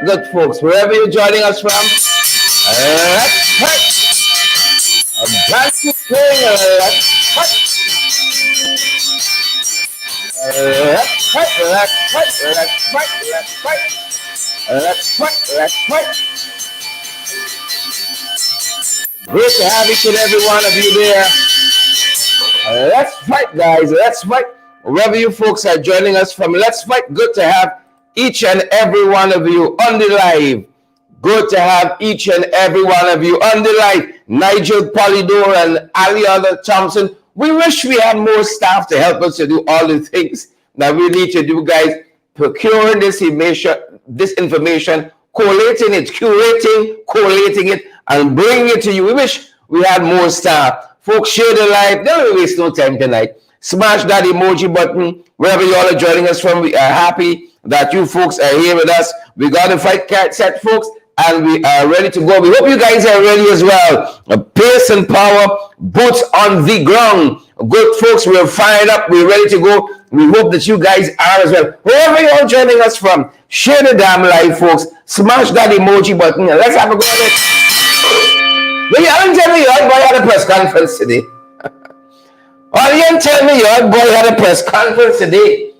good folks. Wherever you're joining us from, let's fight. A brand new thing, let's fight. Let's fight, let's fight, let's fight, let's fight. Let's fight, let's fight. Great to have each and every one of you there. Let's fight, guys. Let's fight. Wherever you folks are joining us from, let's fight. Good to have each and every one of you on the live. Good to have each and every one of you on the live. Nigel Polidor and Ali Other Thompson. We wish we had more staff to help us to do all the things that we need to do, guys. Procuring this information, collating it, collating it, and bringing it to you. We wish we had more staff. Folks, share the live. Don't waste no time tonight. Smash that emoji button wherever you all are joining us from. We are happy that you folks are here with us. We got the fight card set, folks, and we are ready to go. We hope you guys are ready as well. Pace and power, boots on the ground. Good folks, we're fired up. We're ready to go. We hope that you guys are as well. Wherever you're all joining us from, share the damn live, folks. Smash that emoji button and let's have a go at it. Well, you haven't tell me your boy had a press conference today. Oh, you didn't tell me your boy had a press conference today.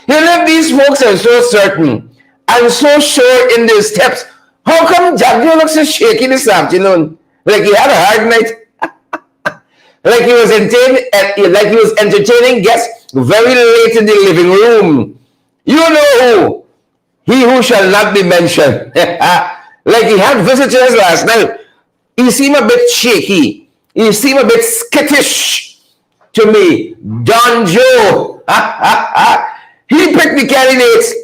You know, these folks are so certain and so sure in their steps. How come Jagdeo looks so shaky this afternoon? Like he had a hard night? like he was entertaining guests very late in the living room. You know who? He who shall not be mentioned. Like he had visitors last night. He seemed a bit shaky. He seemed a bit skittish to me. Don Joe. He picked the candidates.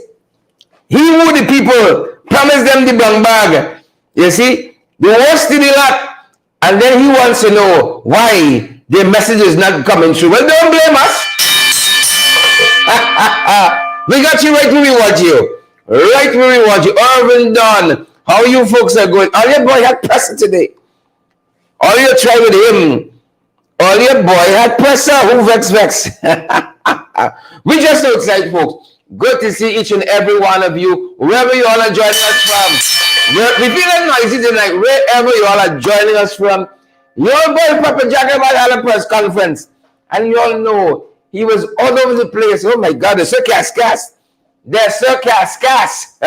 He wooed the people. Promised them the brown bag. You see? The worst in the lot. And then he wants to know why the message is not coming through. Well, don't blame us. We got you right where we want you. Right where we want you. Irvin Don. How you folks are going? All your boy had pressure today. All you try with him. All your boy had pressure. Who vex? We just outside, folks. Good to see each and every one of you, wherever you all are joining us from. We feeling noisy tonight, wherever you all are joining us from. Your boy Papa Jagdeo had a press conference, and you all know he was all over the place. Oh my God, they're so cascas. They're so cascas.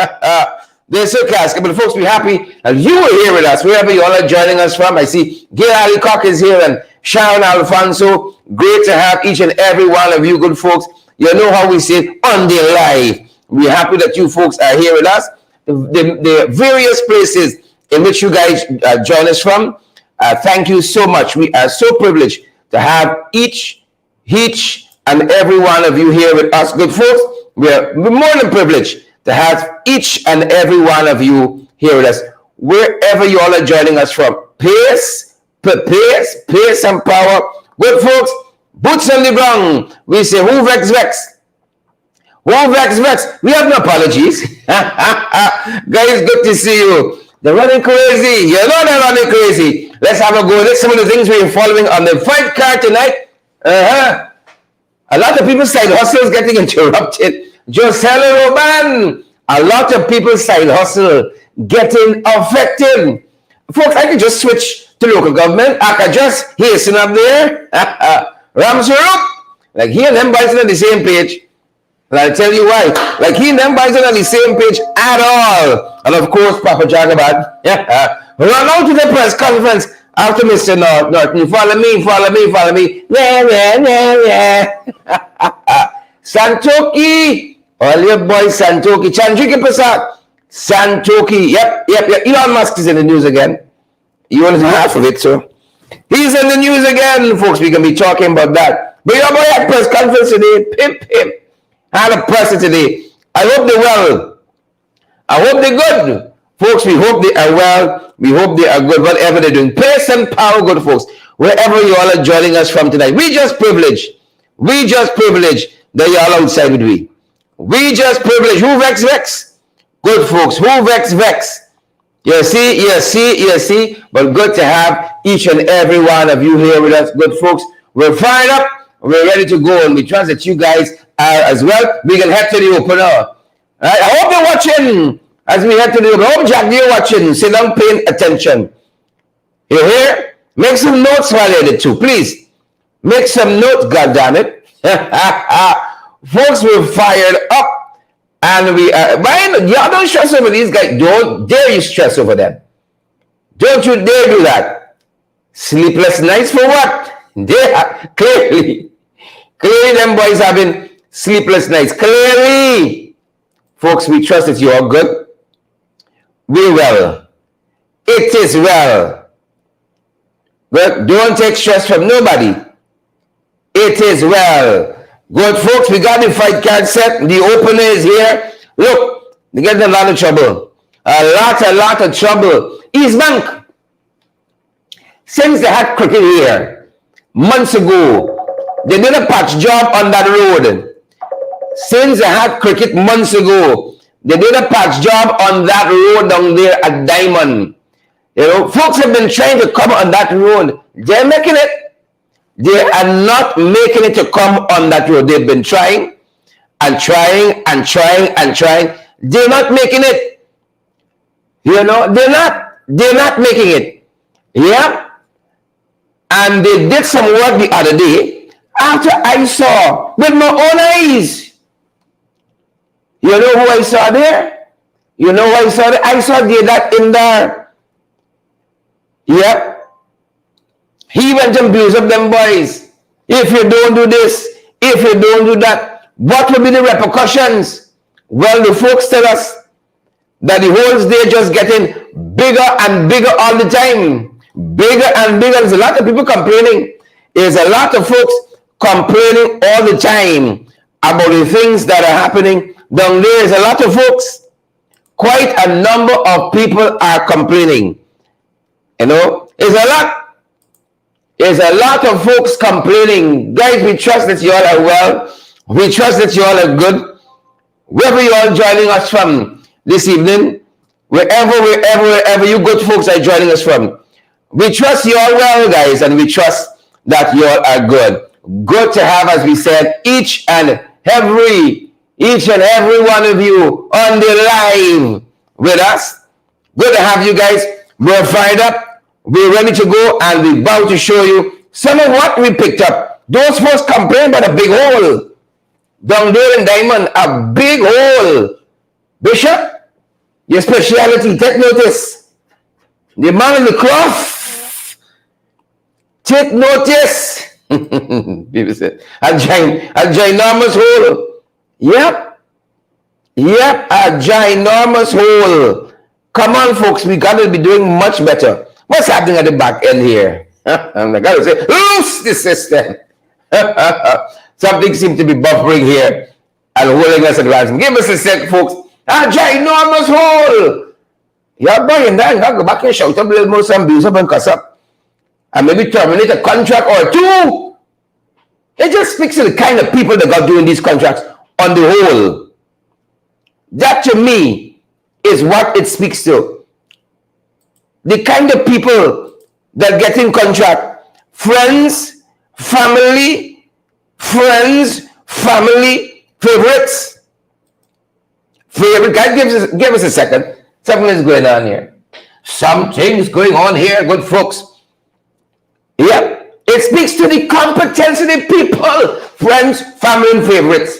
They're so cascas. But folks, we're happy that you are here with us, wherever you all are joining us from. I see Gail Ali Cock is here and Sharon Alfonso. Great to have each and every one of you good folks. You know how we say on the live. We're happy that you folks are here with us. The various places in which you guys join us from. Thank you so much. We are so privileged to have each and every one of you here with us, good folks. We're more than privileged to have each and every one of you here with us, wherever you all are joining us from. Pace and power. Good folks, boots on the ground. We say, who vex? Who vex? We have no apologies. Guys, good to see you. They're running crazy. You know they're running crazy. Let's have a go. Let's some of the things we're following on the fight card tonight. A lot of people's side hustles getting interrupted. Josella Roban. A lot of people's side hustle getting affected. Folks, I could just switch to local government. I could just hasten up there. Ramsarup. Like he and them boys on the same page. And I'll tell you why. Like he and them boys on the same page at all. And of course, Papa Jagabad. Run out to the press conference after Mr. Norton. Follow me. Yeah. Santoki. All your boys, Santoki. Chandrika Prasad. Santoki. Yep. Elon Musk is in the news again. You want half of it, so. He's in the news again, folks. We can be talking about that. But your boy had press conference today. Pimp. Had a press today. I hope they're well. I hope they're good. Folks, we hope they are well. We hope they are good, whatever they're doing. Pace and power, good folks. Wherever you all are joining us from tonight. We just privileged that you all outside with me. We just privileged. Who vex? Good folks. Who vex? You see. But good to have each and every one of you here with us, good folks. We're fired up. We're ready to go, and we trust that you guys are as well. We can head to the opener. Right? I hope you're watching as we head to the. I hope Jagdeo watching. Sit down, paying attention. You hear? Make some notes while you're too, please. Make some notes, goddammit. Folks, we're fired up, and we are. Y'all don't stress over these guys. Don't dare you stress over them. Don't you dare do that. Sleepless nights for what? They are, clearly, them boys having sleepless nights. Clearly, folks, we trust that you are good. We well. It is well. But don't take stress from nobody. It is well. Good folks, we got the fight card set. The opener is here. Look, they get a lot of trouble. A lot of trouble. East Bank. Since they had cricket here months ago, they did a patch job on that road. Since they had cricket months ago, they did a patch job on that road down there at Diamond. You know, folks have been trying to come on that road. They're making it. They are not making it to come on that road. They've been trying and trying and trying and trying. They're not making it. You know, they're not making it. Yeah. And they did some work the other day after I saw with my own eyes. You know who I saw there? You know who I saw there? I saw that in there. Yep. He went and abused up them boys. If you don't do this, if you don't do that, what will be the repercussions? Well, the folks tell us that the holes they're just getting bigger and bigger all the time. Bigger and bigger. There's a lot of people complaining. There's a lot of folks complaining all the time about the things that are happening down there. There's a lot of folks. Quite a number of people are complaining. You know, there's a lot of folks complaining. Guys, we trust that you all are well. We trust that you all are good. Wherever you all joining us from this evening, wherever you good folks are joining us from, we trust you all well, guys, and we trust that you all are good. Good to have, as we said, each and every one of you on the live with us. Good to have you guys. We're fired up. We're ready to go, and we're about to show you some of what we picked up. Those folks complain about a big hole down there in Diamond, a big hole. Bishop, your speciality, take notice. The man in the cloth, take notice. People say, a ginormous hole. Yep, a ginormous hole. Come on, folks, we got to be doing much better. What's happening at the back end here? I got to say, loose the system. Something seems to be buffering here and holding us at ransom. Give us a sec, folks. A ginormous hole. Yeah, boy, and then go back and shout up a little more, some abuse up and cuss up. And maybe terminate a contract or two. It just speaks to the kind of people that got doing these contracts on the whole. That to me is what it speaks to. The kind of people that get in contract. Friends, family, favorites. Favorite. Guys, give us a second. Something is going on here. Something's going on here, good folks. Yep. It speaks to the competence of the people. Friends, family, and favorites.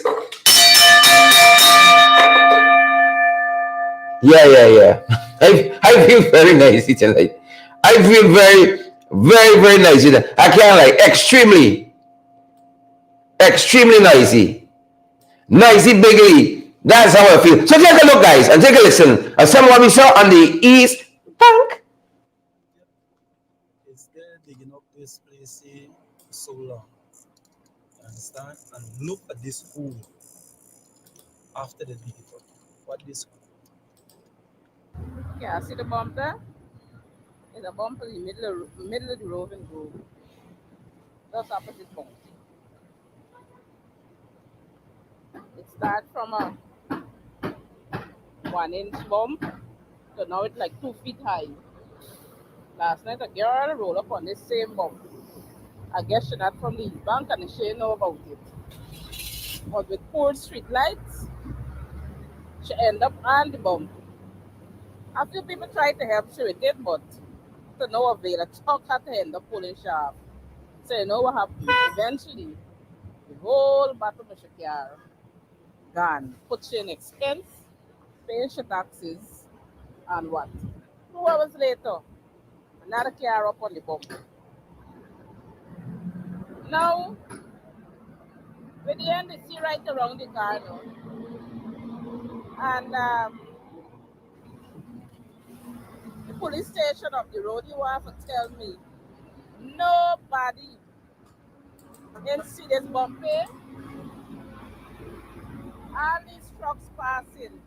Yeah. I feel very nice tonight. I feel very nice. I can't lie. Extremely noisy. Noisy bigly. That's how I feel. So take a look, guys, and take a listen. As some of what we saw on the East Bank. It's there digging up this place for so long. You understand? And look at this hole after the dig it up. What this hole? Yeah, see the bump there? There's a bump in the middle of the road and grove. Just opposite bump. It starts from a 1-inch bump to now it's like 2 feet high. Last night a girl rolled up on this same bump. I guess she not from the East Bank and she didn't know about it. But with poor street lights, she she end up on the bump. A few people tried to help she with it, but to no avail. A truck had to end up pulling shaft. So you know what happened? Eventually, the whole battle of the car gone. Put she in expense, paying she taxes, and what? 2 hours later, another car up on the bump. Now, with the end, they see right around the car now. And the police station up the road, you have to tell me, nobody in see this bumping, all these trucks passing.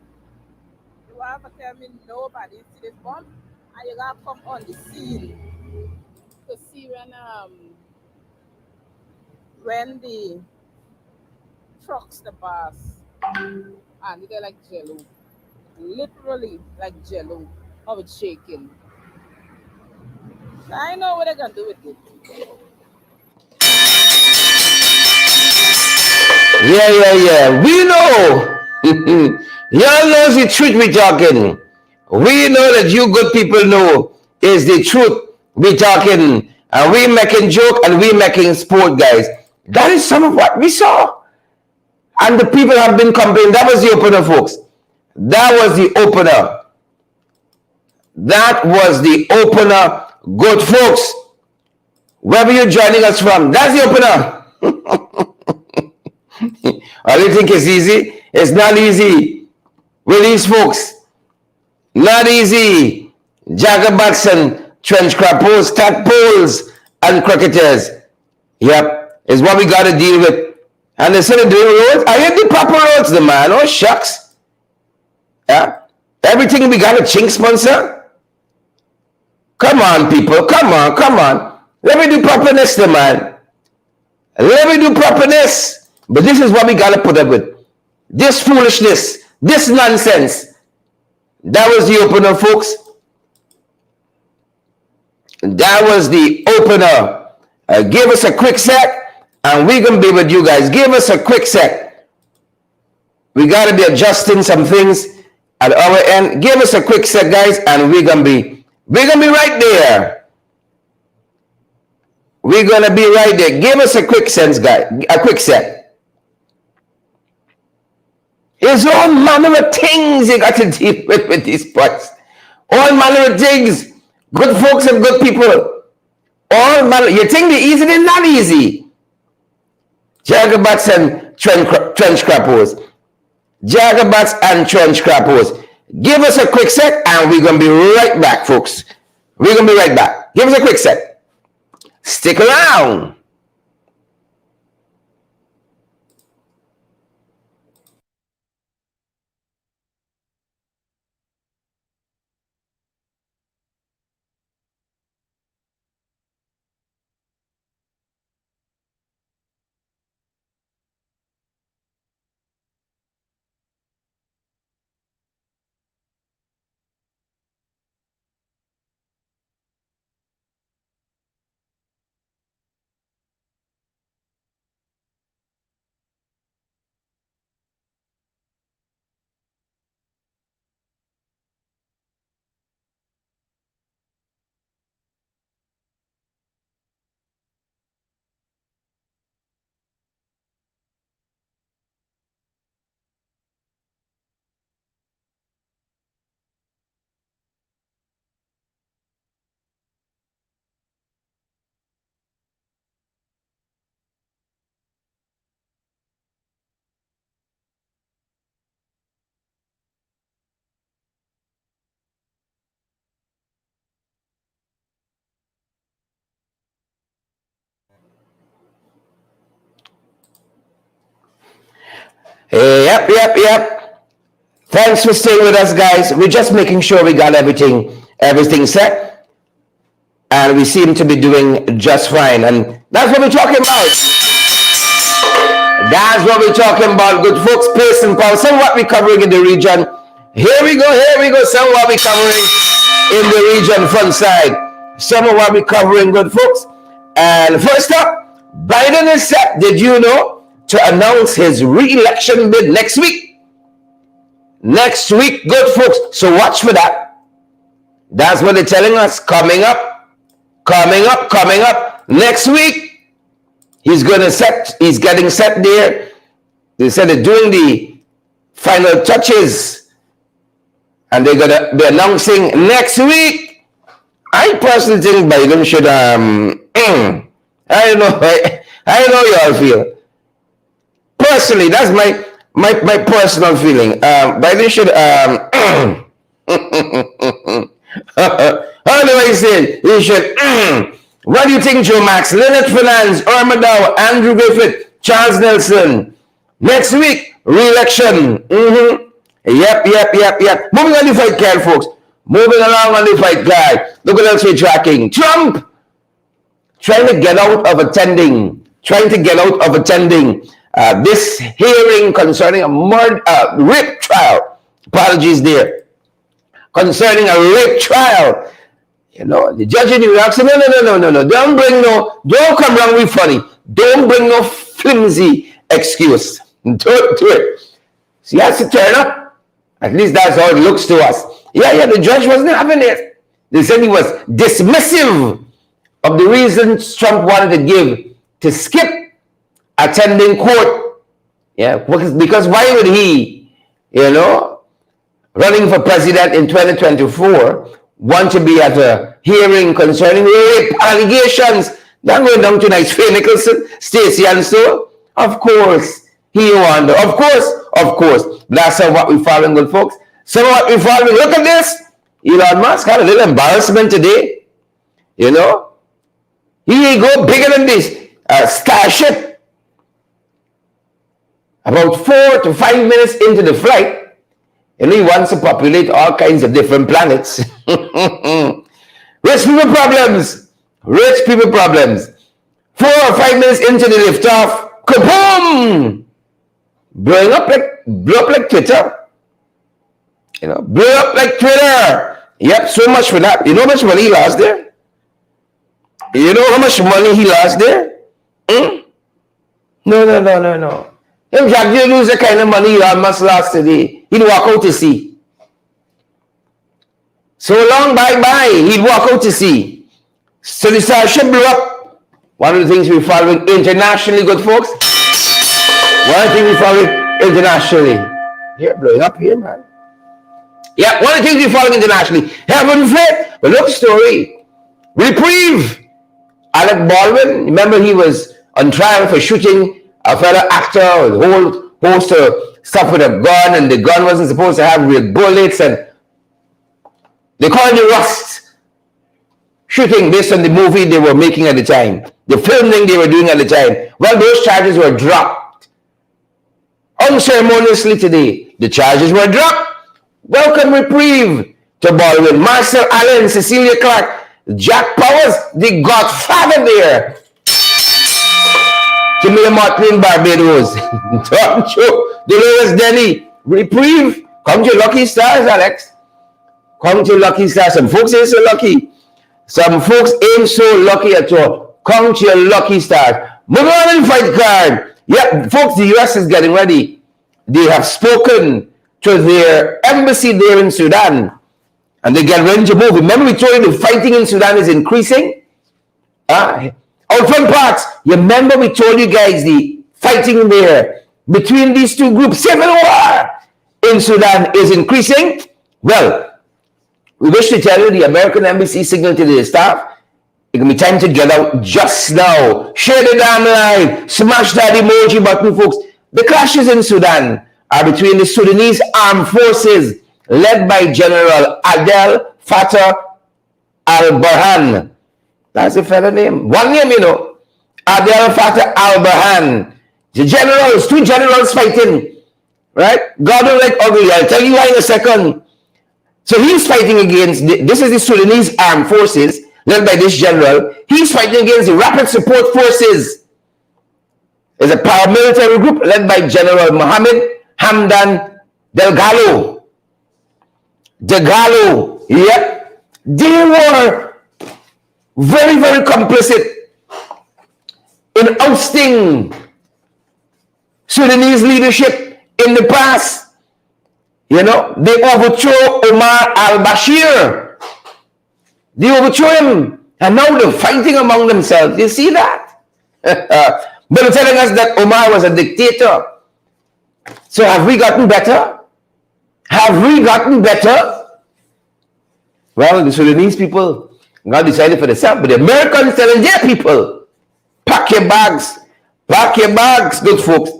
You have to tell me nobody see this bump, and you gotta come on the scene to see when the trucks the pass, and they're like jello, literally like jello, how it's shaking. So I know what they're gonna do with it. Yeah, yeah, yeah. We know. Y'all knows the truth we talking. We know that you good people know is the truth we talking. And we making joke and we making sport, guys. That is some of what we saw. And the people have been complaining. That was the opener, folks. That was the opener. That was the opener. Good folks. Wherever you're joining us from, that's the opener. Or you think it's easy? It's not easy with these folks. Not easy. Jagabats and trench crappos, tadpoles, and cricketers. Yep, is what we got to deal with. And instead of doing roads, I hit the proper roads, the man. Oh, shucks. Yeah. Everything we got a chink sponsor. Come on, people. Come on, come on. Let me do properness, the man. Let me do properness. But this is what we got to put up with. This foolishness. This nonsense. That was the opener, folks. That was the opener. Give us a quick sec, and we're going to be with you guys. Give us a quick sec. We got to be adjusting some things at our end. Give us a quick sec, guys, and we're going to be right there. We're going to be right there. Give us a quick sense, guys. A quick sec. There's all manner of things you got to deal with these parts. All manner of things. Good folks and good people. All manner. You think they're easy? They're not easy. Jagabats and trench crappos. Jagabats and trench crappos. Give us a quick sec and we're going to be right back, folks. We're going to be right back. Give us a quick sec. Stick around. Yep. Thanks for staying with us, guys. We're just making sure we got everything set. And we seem to be doing just fine. And that's what we're talking about. That's what we're talking about, good folks. Pace and power. Some what we're covering in the region. Here we go. Some what we're covering in the region front side. Some of what we're covering, good folks. And first up, Biden is set, did you know, to announce his re-election bid next week. next week, good folks. So watch for that. That's what they're telling us. Coming up. Next week, he's getting set there. They said they're doing the final touches. And they're gonna be announcing next week. I personally think Biden should I don't know how y'all feel. Personally, that's my personal feeling. Biden should how do I say it? He should what do you think, Joe Max? Leonard Fernandez, Irma Dow, Andrew Griffith, Charles Nelson. Next week, re-election. Yep. Moving on the fight card, folks. Moving along on the fight card. Look what else we're tracking. Trump trying to get out of attending this hearing concerning a rape trial. Apologies there. Concerning a rape trial. You know, the judge in New York said, no. Don't come around with funny. Don't bring no flimsy excuse. Don't do it. So he has to turn up. At least that's how it looks to us. Yeah, the judge wasn't having it. They said he was dismissive of the reasons Trump wanted to give to skip attending court. Yeah, because why would he, running for president in 2024, want to be at a hearing concerning rape allegations? That going down to nice Faye Nicholson, Stacey and so. Of course, he wonder. Of course. That's what we're following, good folks. So what we're following, look at this. Elon Musk had a little embarrassment today. He go bigger than this Starship. About 4 to 5 minutes into the flight, he wants to populate all kinds of different planets. Rich people problems. 4 or 5 minutes into the liftoff, kaboom! Blow up like Twitter. Blow up like Twitter. Yep, so much for that. You know how much money he lost there? No. If Jagdeo lose the kind of money Elon Musk lost today, he'd walk out to sea. So long, bye-bye. He'd walk out to sea. So the Starship blew up. One of the things we're following internationally, good folks. Here, blowing up here, man. Yeah, one of the things we're following internationally. Heaven faith. But look, story. Reprieve. Alec Baldwin, remember he was on trial for shooting a fellow actor with a whole host of stuff with a gun, and the gun wasn't supposed to have real bullets, and they called it rust shooting based on the movie they were making at the time, the filming they were doing at the time. Well, those charges were dropped unceremoniously today. The charges were dropped. Welcome reprieve to Baldwin, Marcel Allen, Cecilia Clark, Jack Powers, the godfather there. Camilla Martin, Barbados. Tom Cho, Dolores Denny, reprieve. Come to your lucky stars, Alex. Come to lucky stars. Some folks ain't so lucky. Some folks ain't so lucky at all. Come to your lucky stars. Moving on in the fight card. Yep, folks, the U.S. is getting ready. They have spoken to their embassy there in Sudan. And they get ready to move. Remember we told you the fighting in Sudan is increasing? Out front parts. You remember we told you guys the fighting there between these two groups, civil war in Sudan is increasing? Well, we wish to tell you the American embassy signaled to the staff, it's going to be time to get out just now. Share the damn line. Smash that emoji button, folks. The clashes in Sudan are between the Sudanese armed forces led by General Abdel Fattah al-Burhan. That's a fellow name. One name, Abdel Fattah al-Burhan. The generals, 2 generals fighting. Right? God don't like ugly. I'll tell you why in a second. So he's fighting against, this is the Sudanese armed forces led by this general. He's fighting against the Rapid Support Forces. There's a paramilitary group led by General Mohammed Hamdan Delgado. Yep. They were very, very complicit in ousting Sudanese leadership in the past. You know, they overthrow Omar al-Bashir. They overthrow him. And now they're fighting among themselves. You see that? But they're telling us that Omar was a dictator. So have we gotten better? Have we gotten better? Well, the Sudanese people, God decided for themselves. But the Americans telling their people, pack your bags, good folks.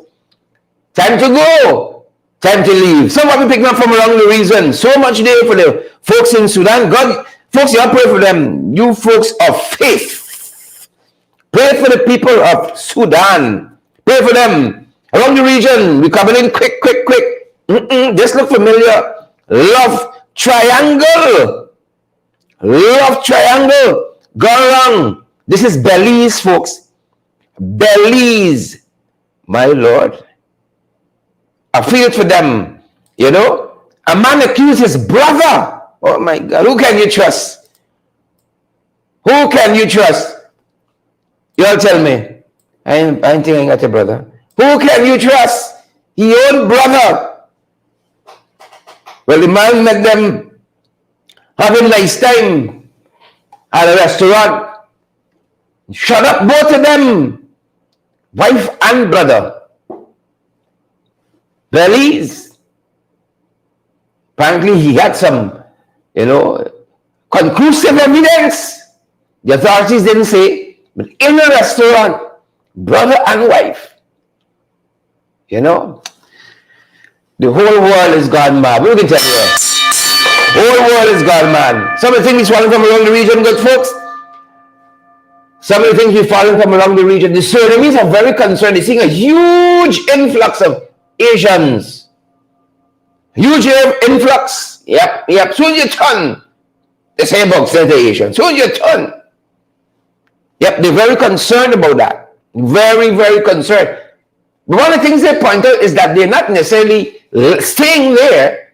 Time to go, time to leave. Some of you picking up from around the region. So much there for the folks in Sudan. God, folks, you pray for them. You folks of faith. Pray for the people of Sudan. Pray for them. Around the region, we're coming in quick. This look familiar. Love triangle. Love triangle. Go around. This is Belize, folks. Belize. My Lord. I feel it for them. You know? A man accused his brother. Oh my God. Who can you trust? Who can you trust? You all tell me. I ain't think I got a brother. Who can you trust? Your own brother. Well, the man met them having nice time at a restaurant. Shut up, both of them. Wife and brother. Belize. Apparently he had some, conclusive evidence. The authorities didn't say, but in a restaurant, brother and wife. The whole world is gone mad. We can tell you. The whole world is gone mad. Some of the things we're falling from around the region, good folks. Some of the things we're falling from around the region. The Sudanese are very concerned. They're seeing a huge influx of Asians. Huge influx. Yep. Soon you turn. They say about Central Asian. Soon you turn. Yep, they're very concerned about that. Very, very concerned. But one of the things they point out is that they're not necessarily staying there,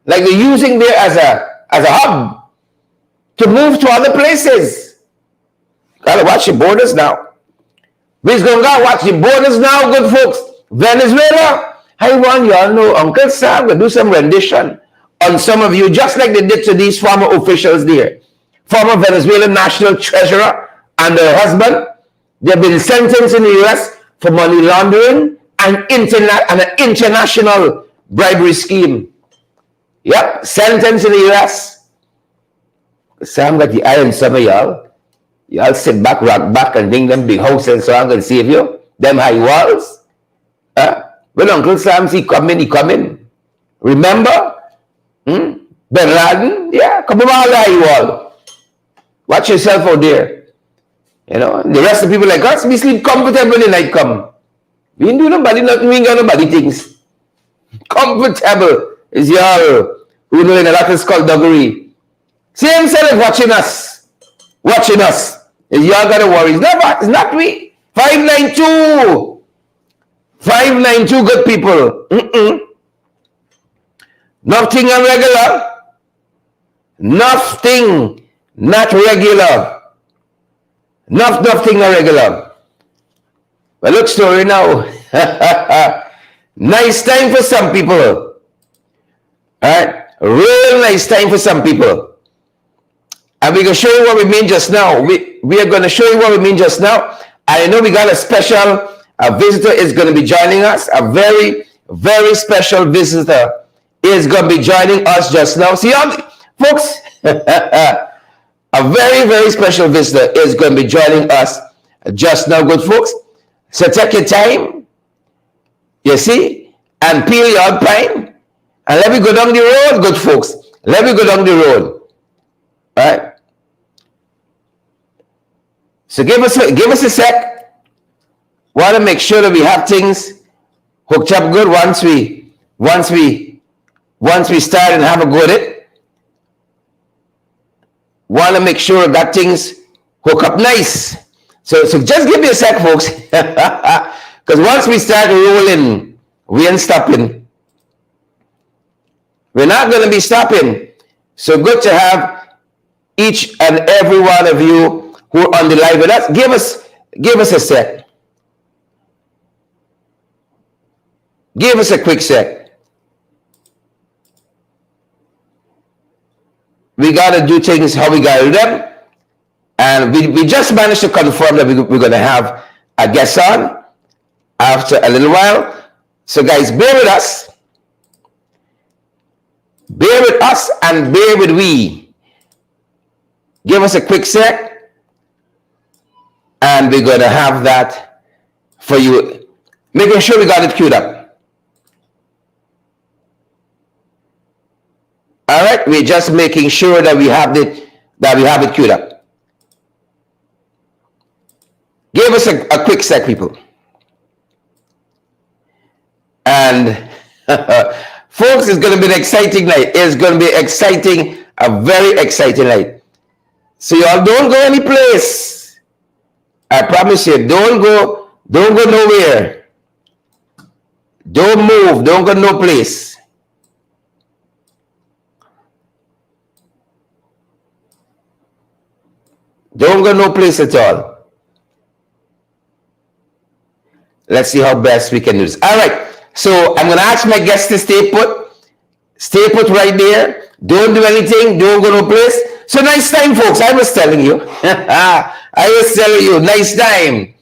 like they're using there as a hub to move to other places. Gotta watch your borders now. We're going to watch your borders now, good folks. Venezuela, I want y'all know Uncle Sam will do some rendition on some of you, just like they did to these former officials there. Former Venezuelan National Treasurer and her husband, they've been sentenced in the U.S. for money laundering and an international bribery scheme. Yep, sentenced in the U.S. Sam got the eye on some of y'all. Y'all sit back, rock back, and think them big houses so I'm going to save you. Them high walls. When Uncle Sam see coming. Remember? Bin Laden? Yeah, come on, high wall. Watch yourself out there. The rest of the people like us, we sleep comfortable when the night come. We ain't do nobody nothing, we ain't got nobody things. Comfortable is y'all who know in a lot of skullduggery. Same set of watching us. Is y'all got to worry. It's not we. 592. 592 good people. Nothing irregular. Nothing not regular. Nothing irregular. Well, look, story now. Nice time for some people. Alright? Real nice time for some people. And we're going to show you what we mean just now. We are going to show you what we mean just now. I know we got a special visitor is going to be joining us. A very, very special visitor is going to be joining us just now. See, folks, a very, very special visitor is going to be joining us just now, good folks. So take your time, you see, and peel your pine, and let me go down the road, good folks. Let me go down the road. All right. So give us a sec. Want to make sure that we have things hooked up good once we start and have a go at it. Want to make sure that things hook up nice. So just give me a sec, folks. Because once we start rolling, we ain't stopping. We're not going to be stopping. So good to have each and every one of you who are on the live with us. Give us a sec. Give us a quick sec. We got to do things how we got to do them. And we just managed to confirm that we're going to have a guest on after a little while. So guys, bear with us. Bear with us and bear with we. Give us a quick sec. And we're going to have that for you. Making sure we got it queued up. All right, we're just making sure that we have it queued up. Give us a quick sec, people. And folks, it's going to be an exciting night. It's going to be exciting, a very exciting night. So y'all don't go any place. I promise you, don't go nowhere. Don't move, don't go no place. Don't go no place at all. Let's see how best we can do this. All right. So I'm going to ask my guests to stay put. Stay put right there. Don't do anything. Don't go no place. So nice time, folks. I was telling you. I was telling you, nice time.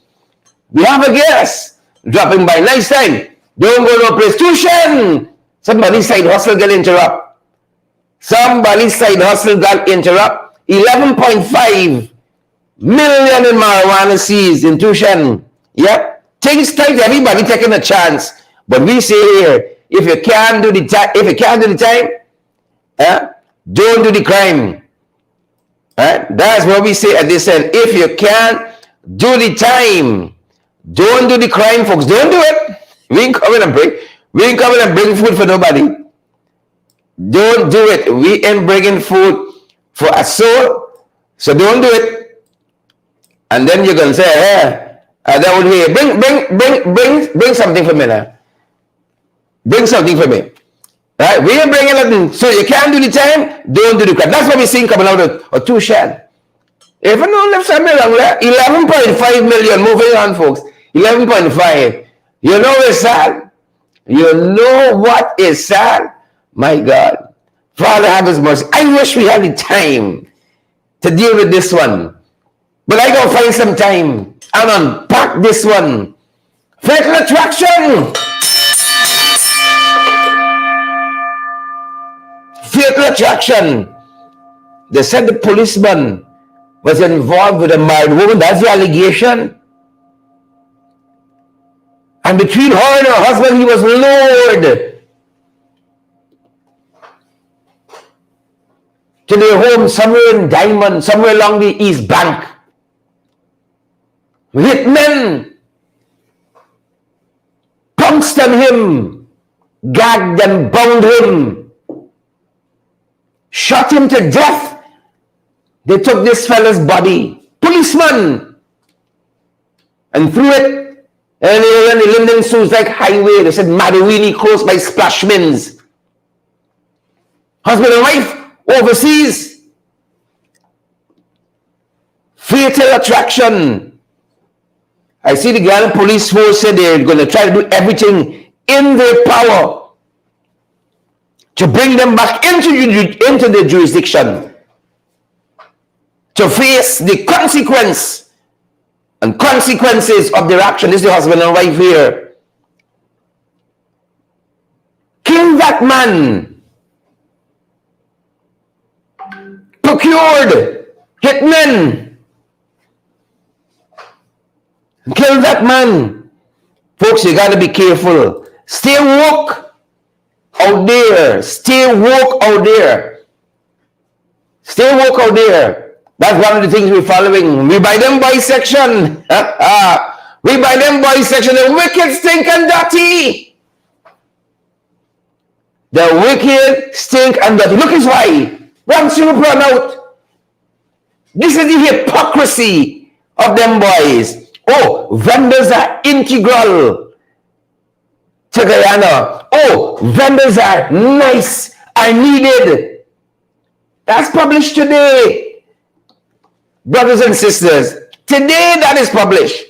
We have a guest dropping by. Nice time. Don't go no place. Tuition. Somebody's side hustle got interrupt. Somebody's side hustle got interrupt. 11.5 million in marijuana seized in Tuition. Yep. Things tight. Everybody taking a chance. But we say here, if you can't do the time, don't do the crime. That's what we say at this end. If you can't do the time, don't do the crime, folks. Don't do it. We ain't coming and bring food for nobody. Don't do it. We ain't bringing food for a soul. So don't do it. And then you're gonna say, that would be bring something for me now. Bring something for me. Right? We ain't bringing nothing. So you can't do the time, don't do the crime. That's what we're seeing coming out of Tuition. If I don't left something wrong there, 11.5 million. Moving on, folks. 11.5. You know what's sad? You know what is sad? My God. Father have his mercy. I wish we had the time to deal with this one. But I gotta find some time and unpack this one. Fatal attraction. Fatal attraction. They said the policeman was involved with a married woman. That's the allegation. And between her and her husband, he was lured to their home somewhere in Diamond, somewhere along the East Bank. Hitmen pounced on him, gagged and bound him, shot him to death. They took this fella's body, policeman, and threw it and they were in the Linden Sioux like highway. They said Madawini close by Splashmans. Husband and wife overseas. Fatal attraction. I see the Ghana police force said they're going to try to do everything in their power to bring them back into the jurisdiction to face the consequences of their action. This is the husband and wife here. Kill that man. Procured hitmen. Kill that man. Folks, you got to be careful. Stay woke out there. Stay woke out there. Stay woke out there. That's one of the things we're following. We buy them boys section. We buy them boys section. The wicked, stink, and dirty. The wicked, stink, and dirty. Look is why. Once you run out. This is the hypocrisy of them boys. Oh, vendors are integral to Guyana. Oh, vendors are nice, are needed. That's published today. Brothers and sisters, today that is published.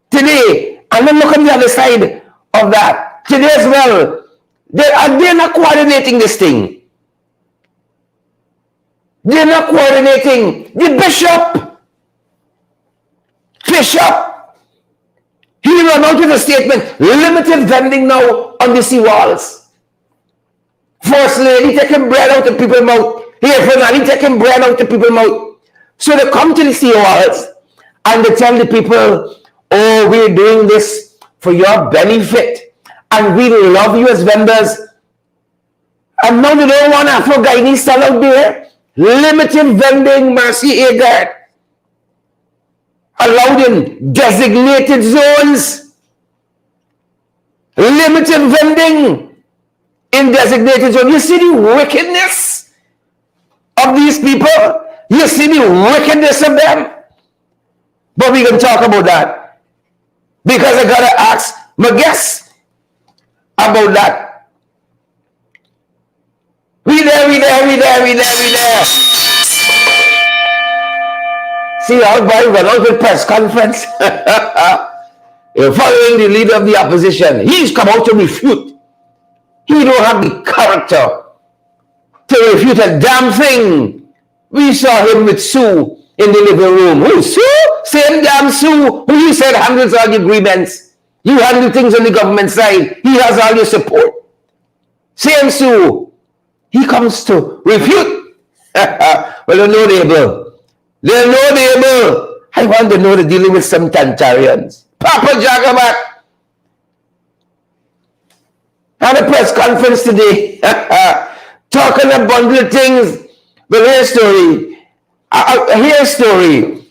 Today, and then look on the other side of that. Today as well, they're not coordinating this thing. They're not coordinating. The bishop, he ran out with a statement, limited vending now on the seawalls. First lady taking bread out of people's mouth. Here, Fernand, taking bread out of people's mouth. So they come to the seawalls and they tell the people, oh, we're doing this for your benefit. And we love you as vendors. And now they don't want Afro-Guyanese stand out there. Limited vending, Mercy Agard. Allowed in designated zones. Limited vending in designated zones. You see the wickedness of these people? You see the wickedness of them? But we can talk about that. Because I gotta ask my guests about that. We there. See how boy went out with press conference. Following the leader of the opposition. He's come out to refute. He don't have the character to refute a damn thing. We saw him with Sue in the living room. Who, Sue? Same damn Sue who you said handles all the agreements. You handle things on the government side. He has all your support. Same Sue. He comes to refute. Well, they're no able. They're no able. I want to know they're dealing with some Tantarians. Papa Jagabat. Had a press conference today. Talking a bundle of things. But here's a story.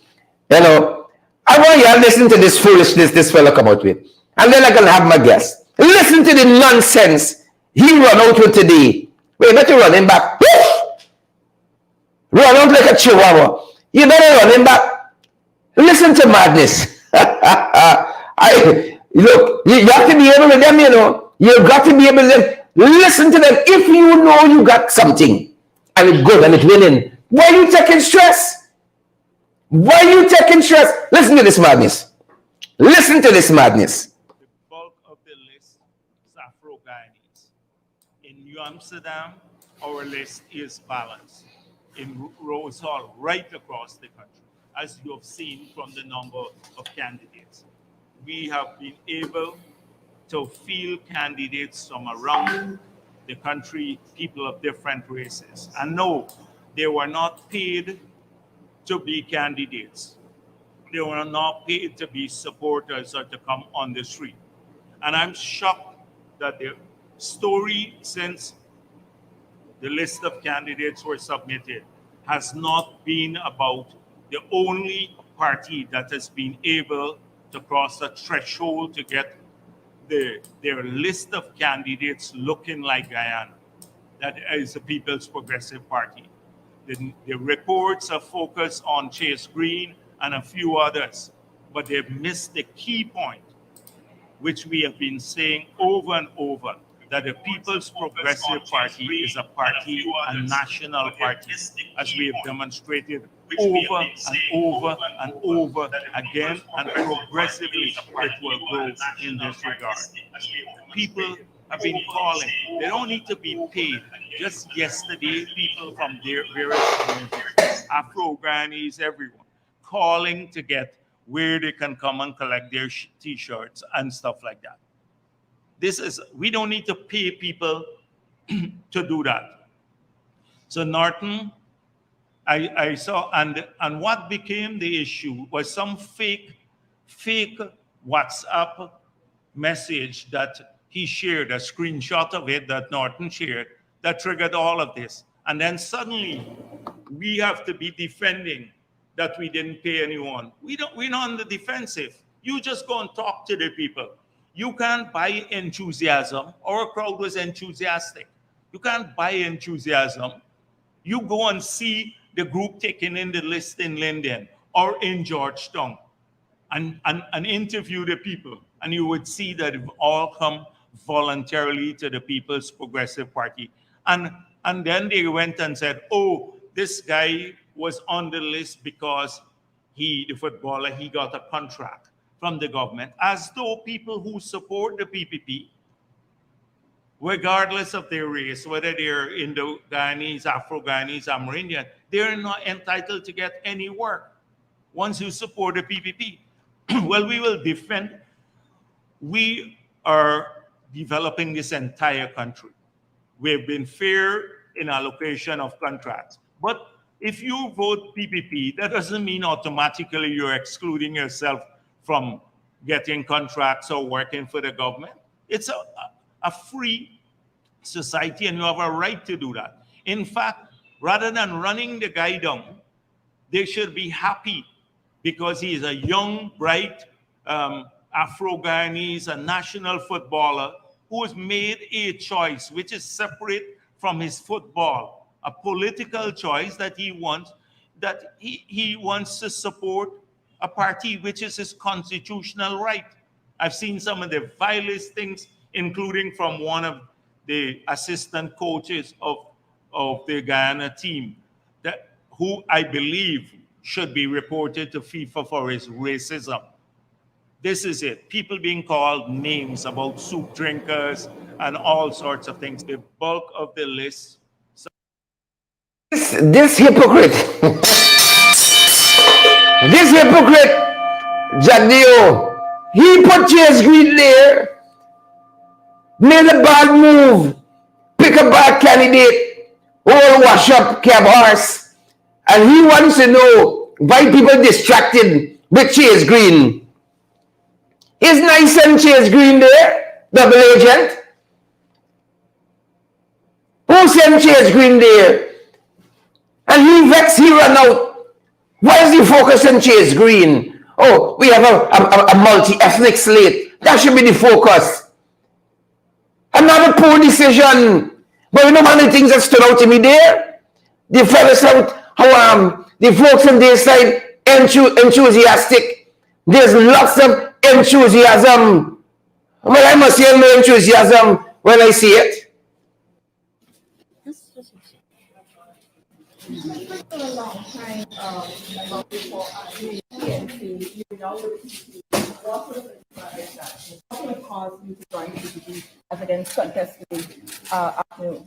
You know, I want you to listen to this foolishness this fella come out with. And then I can have my guess. Listen to the nonsense he run out with today. Wait, not you running back. Run out like a chihuahua. You better run him back. Listen to madness. Look, you have to be able to them, you know. You've got to be able to listen to them. If you know you got something and it's good and it's winning, why are you taking stress? Why are you taking stress? Listen to this madness. Listen to this madness. The bulk of the list is Afro-Guyanese. In New Amsterdam, our list is balanced. In Rose Hall, right across the country, as you have seen from the number of candidates. We have been able to field candidates from around the country, people of different races. And no, they were not paid to be candidates. They were not paid to be supporters or to come on the street. And I'm shocked that the story since the list of candidates were submitted has not been about the only party that has been able to cross a threshold to get their list of candidates looking like Guyana. That is the People's Progressive Party. The reports are focused on Chase Green and a few others, but they've missed the key point, which we have been saying over and over, that the People's Progressive Party is a party, a national party, as we have demonstrated over and over and over again, and progressively it will grow in this regard. People have been calling. They don't need to be paid. Just yesterday, people from their various communities, Afro-Guyanese, everyone, calling to get where they can come and collect their T-shirts and stuff like that. We don't need to pay people to do that. So Norton, I saw, and what became the issue was some fake WhatsApp message that he shared, a screenshot of it that Norton shared, that triggered all of this. And then suddenly we have to be defending that we didn't pay anyone. We're not on the defensive. You just go and talk to the people. You can't buy enthusiasm. Our crowd was enthusiastic. You can't buy enthusiasm. You go and see the group taking in the list in Linden or in Georgetown and interview the people. And you would see that it all come voluntarily to the People's Progressive Party. And then they went and said, oh, this guy was on the list because the footballer, he got a contract from the government, as though people who support the PPP regardless of their race, whether they're Indo-Guyanese, Afro-Guyanese, Amerindian, they're not entitled to get any work once you support the PPP. Well, we will defend. We are developing this entire country. We've been fair in allocation of contracts. But if you vote PPP, that doesn't mean automatically you're excluding yourself from getting contracts or working for the government. It's a free society, and you have a right to do that. In fact, rather than running the guy down, they should be happy because he is a young, bright Afro-Guyanese, a national footballer who has made a choice which is separate from his football, a political choice that he wants, that he wants to support a party which is his constitutional right. I've seen some of the vilest things, including from one of the assistant coaches of the Guyana team, who I believe should be reported to FIFA for his racism. This is it. People being called names about soup drinkers and all sorts of things. The bulk of the list. This hypocrite, this hypocrite, Jagdeo, he put Chase Green there, made a bad move, pick a bad candidate, all wash up cab horse, and he wants to know why people distracted with Chase Green. Is nice and Chase Green there, double agent? Who sent Chase Green there? And he vexed, he run out. Why is he focused on Chase Green? Oh, we have a multi-ethnic slate. That should be the focus. Another poor decision. But you know one of the things that stood out to me there? The fellas out, how the folks on their side enthusiastic. There's lots of enthusiasm. Well, I must hear no enthusiasm when I see it. For a long time, about before PNC, you know, what would cause you to join the PPP as against contesting afternoon?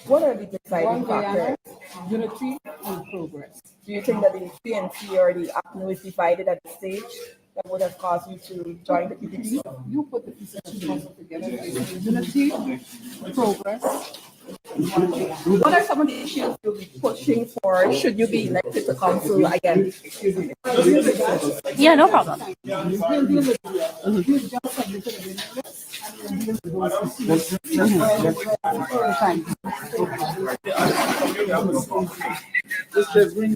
What are the deciding factors? Unity and progress. Do you think that the PNC or the APNU is divided at the stage that would have caused you to join the PPP? You put the pieces of the puzzle together. Unity, progress. What are some of the issues you'll be pushing for should you be elected to council again? Yeah, no problem. Mr. Green,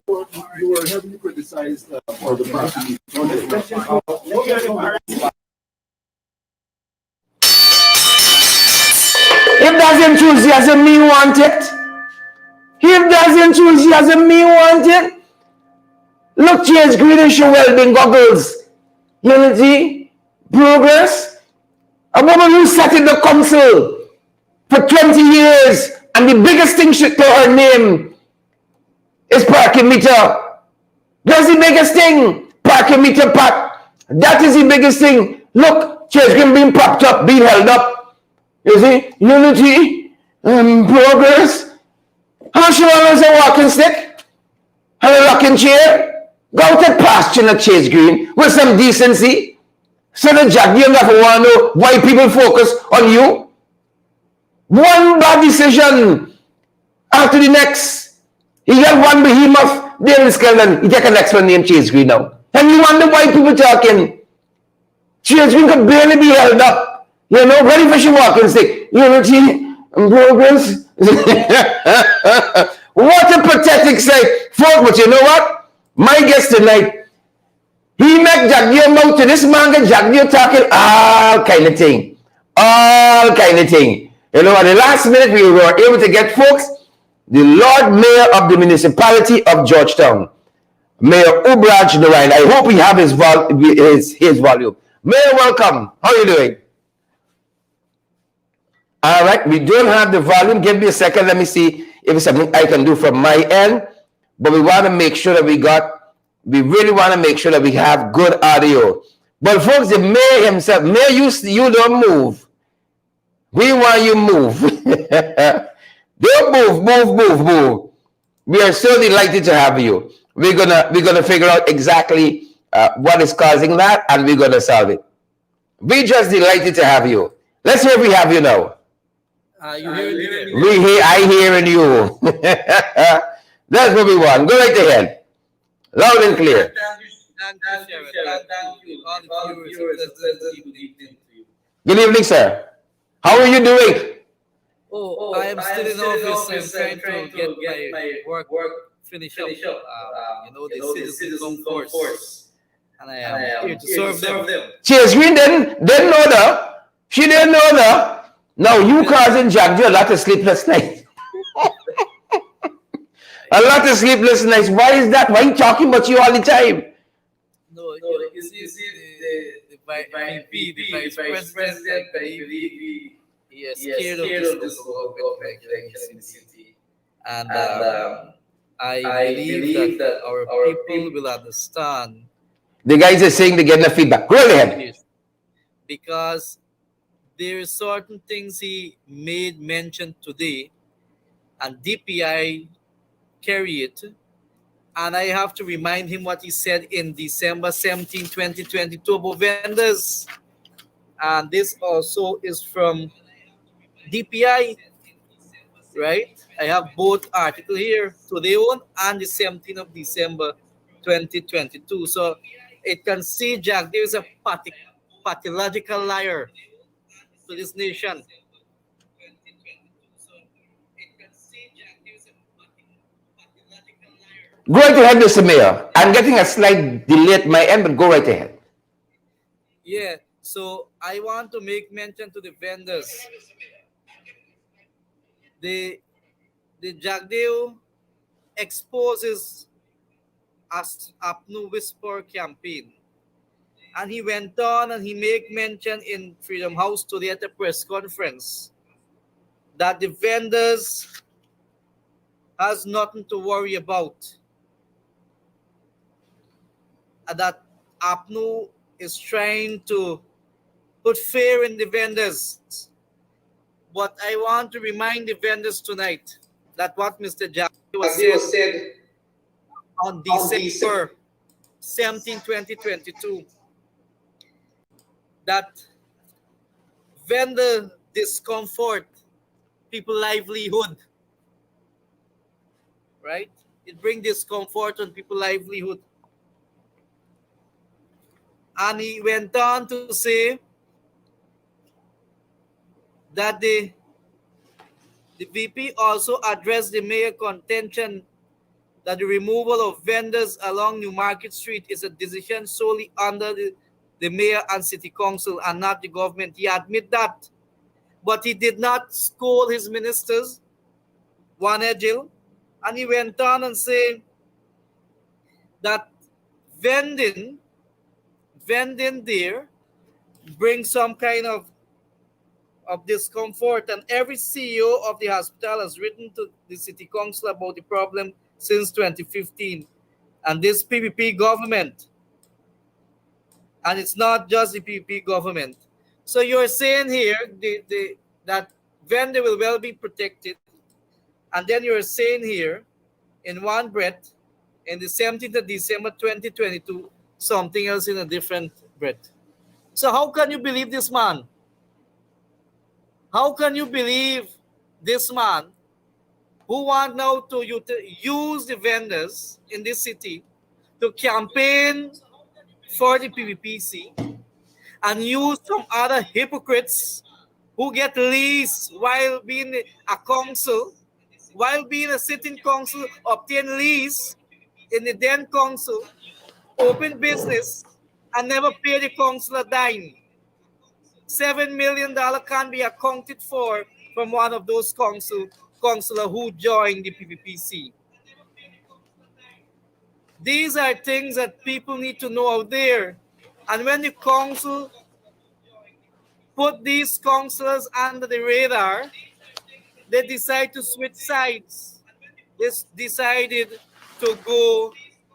you were heavily criticized for the party. If that's enthusiasm me want it, if that's enthusiasm me want it, look, Chase Green and show well-being goggles. Unity, progress. A woman who sat in the council for 20 years, and the biggest thing to her name is parking meter. That's the biggest thing. Parking meter pack. That is the biggest thing. Look, Chase Green being propped up, being held up. You see, unity, progress. How she always a walking stick and a rocking chair? Go out and pasture at Chase Green with some decency. So the Jagdeo never want to know why people focus on you. One bad decision after the next. He got one behemoth there in Scotland. He take a next one named Chase Green now. And you wonder why people talking. Chase Green could barely be held up. You know, ready for she walking stick. Unity and progress. What a pathetic sight. Folks, but you know what? My guest tonight, he make Jagdeo mouth to this man get Jagdeo talking all kind of thing. All kind of thing. You know, at the last minute, we were able to get folks, the Lord Mayor of the municipality of Georgetown, Mayor Ubraj Narayan. I hope we have his volume. Mayor, welcome. How are you doing? All right, we don't have the volume. Give me a second. Let me see if it's something I can do from my end. But we want to make sure that we really want to make sure that we have good audio. But folks, the mayor himself, mayor, you don't move. We want you move. Don't move. We are so delighted to have you. We're gonna figure out exactly what is causing that, and we're gonna solve it. We just delighted to have you. Let's hear if we have you now. You hearing me there? I hearing you. That's what we want. Go right ahead. Loud and clear. Thank you, Sheriff. Thank you, all the viewers. It's a pleasant evening to you. Good evening, sir. How are you doing? Oh, I am still in office. I'm trying to get my work finished up. The citizen force, and I am here to serve them. Cheers, we didn't know that. She didn't know that. Now you causing Jagdeo a lot of sleepless nights. A lot of sleepless nights. Why is that? Why are you talking about you all the time? No, you see, the vice president, I believe he is scared of this local government in the city. And I believe that our people will understand. The guys are saying they're getting the feedback. Go ahead. Because there are certain things he made mention today, and DPI carry it. And I have to remind him what he said in December 17, 2022 about vendors. And this also is from DPI, right? I have both articles here, today one and the 17th of December 2022. So it can see Jagdeo is a pathological liar to this nation. Go right ahead, Mr. Mayor. I'm getting a slight delay at my end, but go right ahead. Yeah, so I want to make mention to the vendors. The Jagdeo exposes as Apnu Whisper campaign. And he went on and he made mention in Freedom House today at a press conference that the vendors has nothing to worry about. That Apnu is trying to put fear in the vendors. But I want to remind the vendors tonight that what Mr. Jagdeo said on December 17, 2022, that vendor discomfort people livelihood, right? It brings discomfort on people livelihood. And he went on to say that the VP also addressed the mayor contention that the removal of vendors along New Market Street is a decision solely under the mayor and city council and not the government. He admitted that, but he did not scold his ministers, one Jill, and he went on and said that vending there brings some kind of discomfort, and every CEO of the hospital has written to the city council about the problem since 2015. And this PPP government, and it's not just the PPP government. So you're saying here that vendor will well be protected, and then you're saying here in one breath, in the 17th of December 2022, something else in a different breath. So how can you believe this man? How can you believe this man who want now to use the vendors in this city to campaign for the PPPC and use some other hypocrites who get lease while being a council, while being a sitting council, obtain lease in the then council, open business, and never pay the council a dime. $7 million can be accounted for from one of those councillors who joined the PPPC. These are things that people need to know out there. And when the council put these councillors under the radar, they decide to switch sides. They decided to go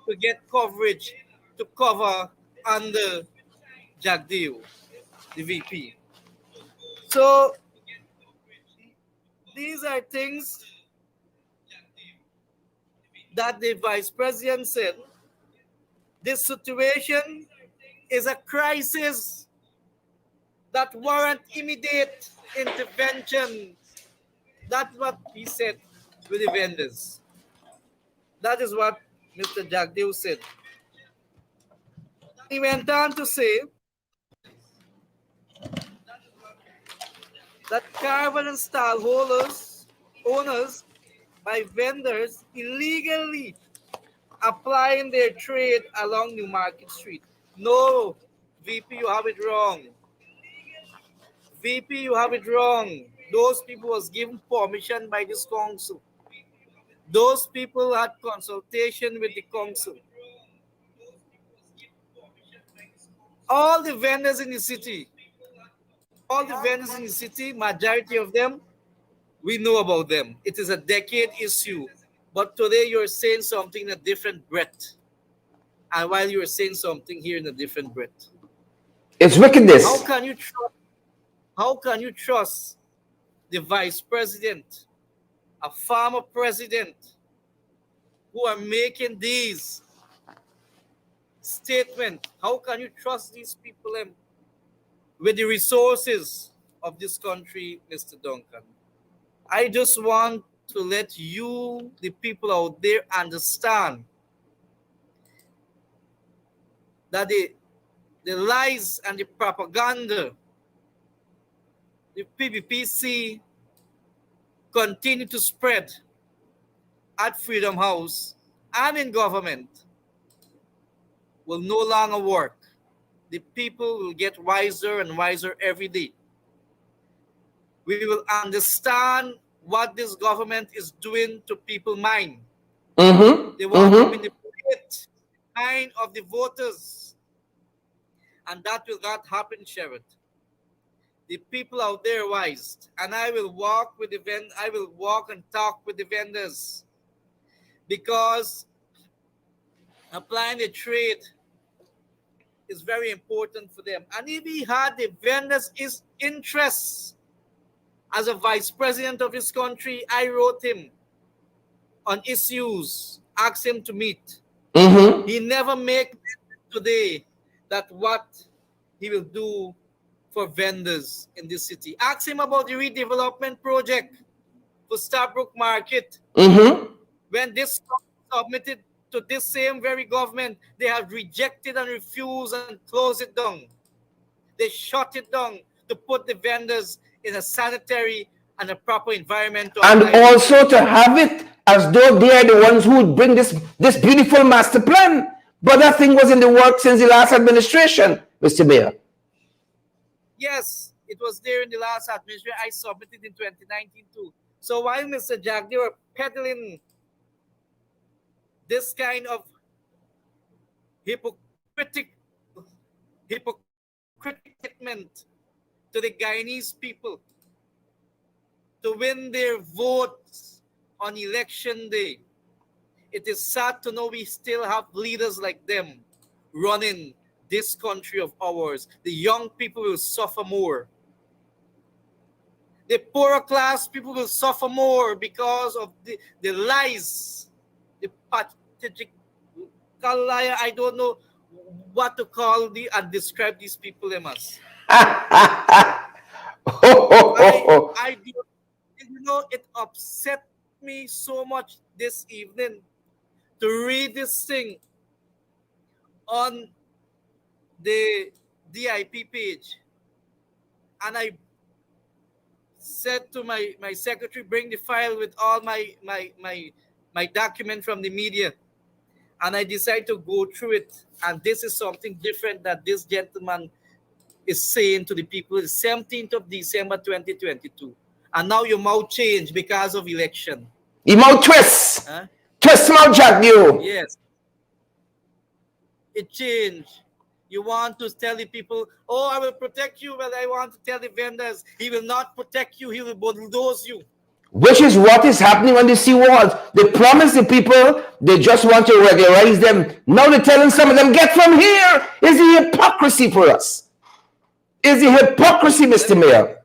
to get coverage, to cover under Jagdeo, the VP. So these are things that the vice president said. This situation is a crisis that warrant immediate intervention. That's what he said with the vendors. That is what Mr. Jagdeo said. He went on to say that caravan and stall owners by vendors illegally applying their trade along New Market Street. No, VP, you have it wrong. VP, you have it wrong. Those people was given permission by this council. Those people had consultation with the council. All the vendors in the city, majority of them, we know about them. It is a decade issue. But today you're saying something in a different breath. And while you're saying something here in a different breath. It's wickedness. How can you trust the vice president, a former president, who are making these statements? How can you trust these people with the resources of this country, Mr. Duncan? I just want to let you, the people out there, understand that the lies and the propaganda the PPPC continue to spread at Freedom House and in government will no longer work. The people will get wiser and wiser every day. We will understand what this government is doing to people's mind. They want to manipulate the mind of the voters. And that will not happen, Sherrod. The people out there are wise. And I will walk and talk with the vendors. Because applying the trade is very important for them. And if he had the vendors' interests as a vice president of his country, I wrote him on issues, asked him to meet. He never make today that what he will do for vendors in this city. Ask him about the redevelopment project for Starbrook Market. When this submitted to this same very government, they have rejected and refused and closed it down. They shut it down to put the vendors in a sanitary and a proper environment. And also to have it as though they are the ones who would bring this beautiful master plan. But that thing was in the works since the last administration, Mr. Mayor. Yes, it was there in the last administration. I submitted in 2019 too. So while Mr. Jagdeo are peddling this kind of hypocritic statement to the Guyanese people to win their votes on election day, it is sad to know we still have leaders like them running this country of ours. The young people will suffer more. The poorer class people will suffer more because of the lies, the pathetic liar. I don't know what to call and describe these people as. I do, it upset me so much this evening to read this thing on the DIP page. And I said to my secretary, bring the file with all my document from the media. And I decided to go through it. And this is something different that this gentleman is saying to the people. The 17th of December 2022. And now your mouth changed because of election. Your mouth twist. Huh? Twist mouth, Jagdeo. Yes. It changed. You want to tell the people, oh, I will protect you. Well, I want to tell the vendors, he will not protect you. He will bulldoze you. Which is what is happening on the seawalls. They promise the people, they just want to regularize them. Now they're telling some of them, get from here. Is the hypocrisy for us. is the hypocrisy, Mr. Mayor.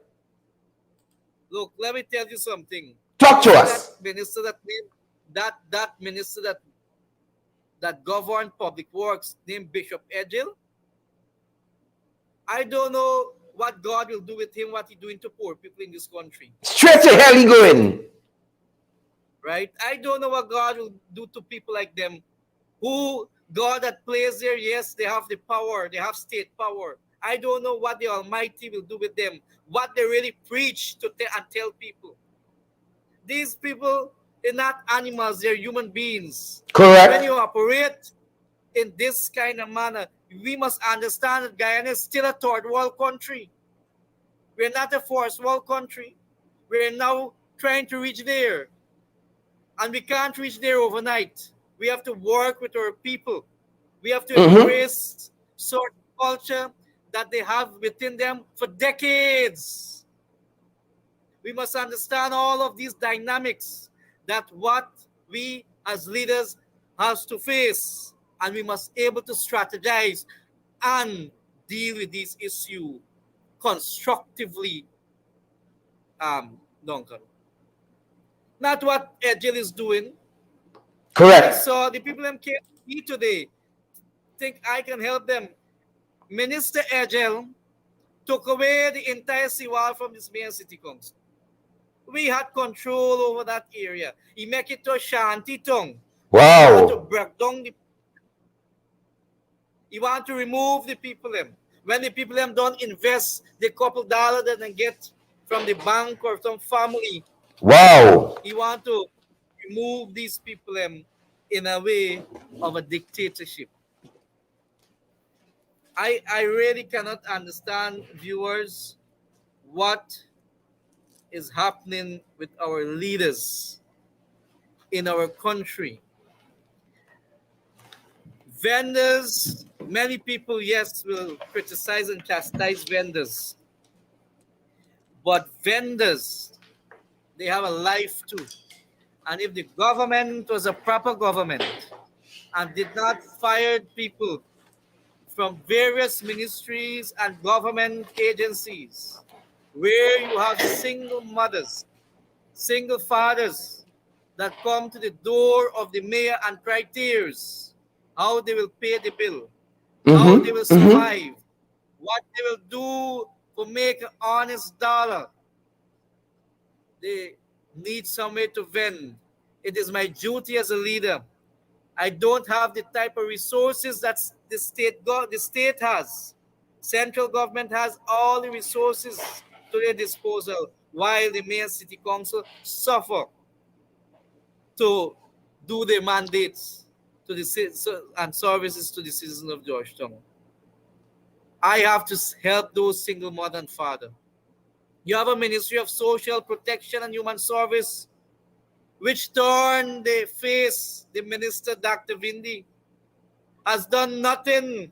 Look, let me tell you something. Talk to See us. that minister that minister that governed public works named Bishop Edgel. I don't know what God will do with him, what he's doing to poor people in this country. Straight to hell he going. Right? I don't know what God will do to people like them. Who God that plays there, yes, they have the power, they have state power. I don't know what the Almighty will do with them, what they really preach to and tell people. These people are not animals, they're human beings. Correct. When you operate in this kind of manner, we must understand that Guyana is still a third world country. We're not a first world country. We're now trying to reach there. And we can't reach there overnight. We have to work with our people. We have to embrace sort of culture that they have within them for decades. We must understand all of these dynamics, that what we as leaders have to face, and we must be able to strategize and deal with this issue constructively, Duncan. Not what Edgel is doing. I Correct. saw the people in KFC today think I can help them. Minister Edgel took away the entire seawall from this main city council. We had control over that area. He make it to a shanty tongue. He want to Wow. break down the. He want to remove the people them. When the people them don't invest the couple dollars that they get from the bank or some family, Wow. he want to remove these people them in a way of a dictatorship. I really cannot understand, viewers, what is happening with our leaders in our country. Vendors, many people, yes, will criticize and chastise vendors. But vendors, they have a life too. And if the government was a proper government and did not fire people from various ministries and government agencies, where you have single mothers, single fathers that come to the door of the mayor and cry tears, how they will pay the bill, how they will survive, what they will do to make an honest dollar. They need somewhere to vent. It is my duty as a leader. I don't have the type of resources that the state has. Central government has all the resources to their disposal, while the mayor city council suffer to do their mandates to the and services to the citizens of Georgetown. I have to help those single mother and father. You have a Ministry of Social Protection and Human Service, which turned the face, the minister, Dr. Vindi, has done nothing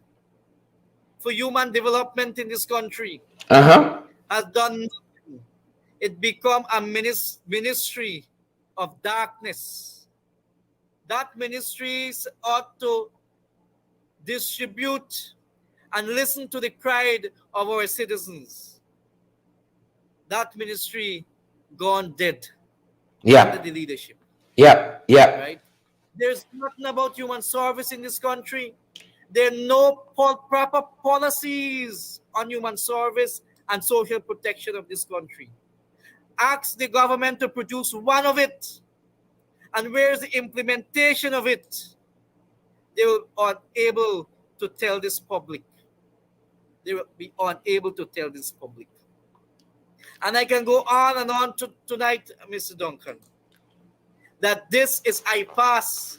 for human development in this country. Has done nothing. It become a ministry of darkness. That ministry ought to distribute and listen to the cry of our citizens. That ministry gone dead under the leadership. Yeah. Right? There's nothing about human service in this country. There are no proper policies on human service and social protection of this country. Ask the government to produce one of it. And where's the implementation of it? They will be unable to tell this public. They will be unable to tell this public. And I can go on and on tonight, Mr. Duncan, that this is IPAS.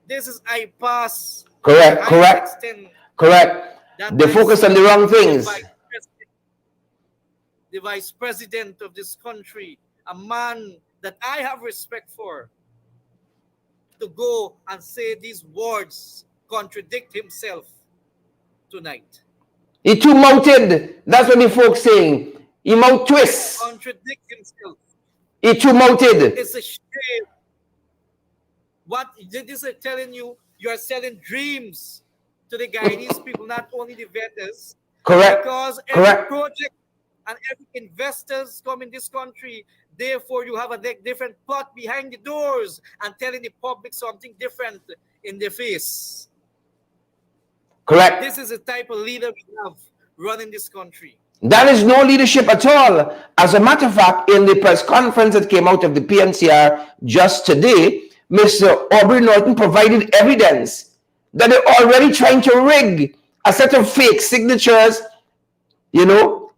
This is IPAS. Correct. They focus on the wrong things. The vice president of this country, a man that I have respect for, to go and say these words, contradict himself tonight. He too mounted. That's what the folks saying. He mouth twists. Contradict himself. He too mounted. It's a shame. What this is telling you, you are selling dreams to the Guyanese people, not only the vendors. Correct. Because every Correct. project and every investors come in this country, therefore you have a different plot behind the doors and telling the public something different in their face. Correct. This is the type of leader we have running this country. That is no leadership at all. As a matter of fact, in the press conference that came out of the PNCR just today, Mr. Aubrey Norton provided evidence that they're already trying to rig a set of fake signatures, you know,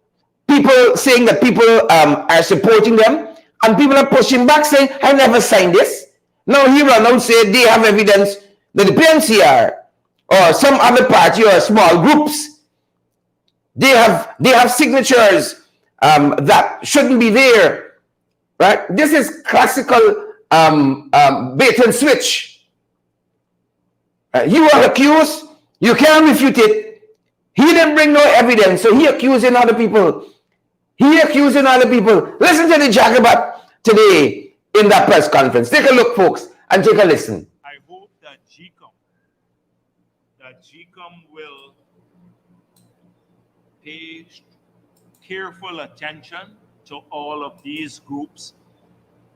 people saying that people are supporting them, and people are pushing back saying, I never signed this. Now he run out say they have evidence that the PNCR or some other party or small groups, they have signatures that shouldn't be there, right? This is classical bait and switch. You are accused, you can't refute it. He didn't bring no evidence, so he accusing other people. He accusing other people. Listen to the Jagabat today in that press conference. Take a look, folks, and take a listen. I hope that GCOM will pay careful attention to all of these groups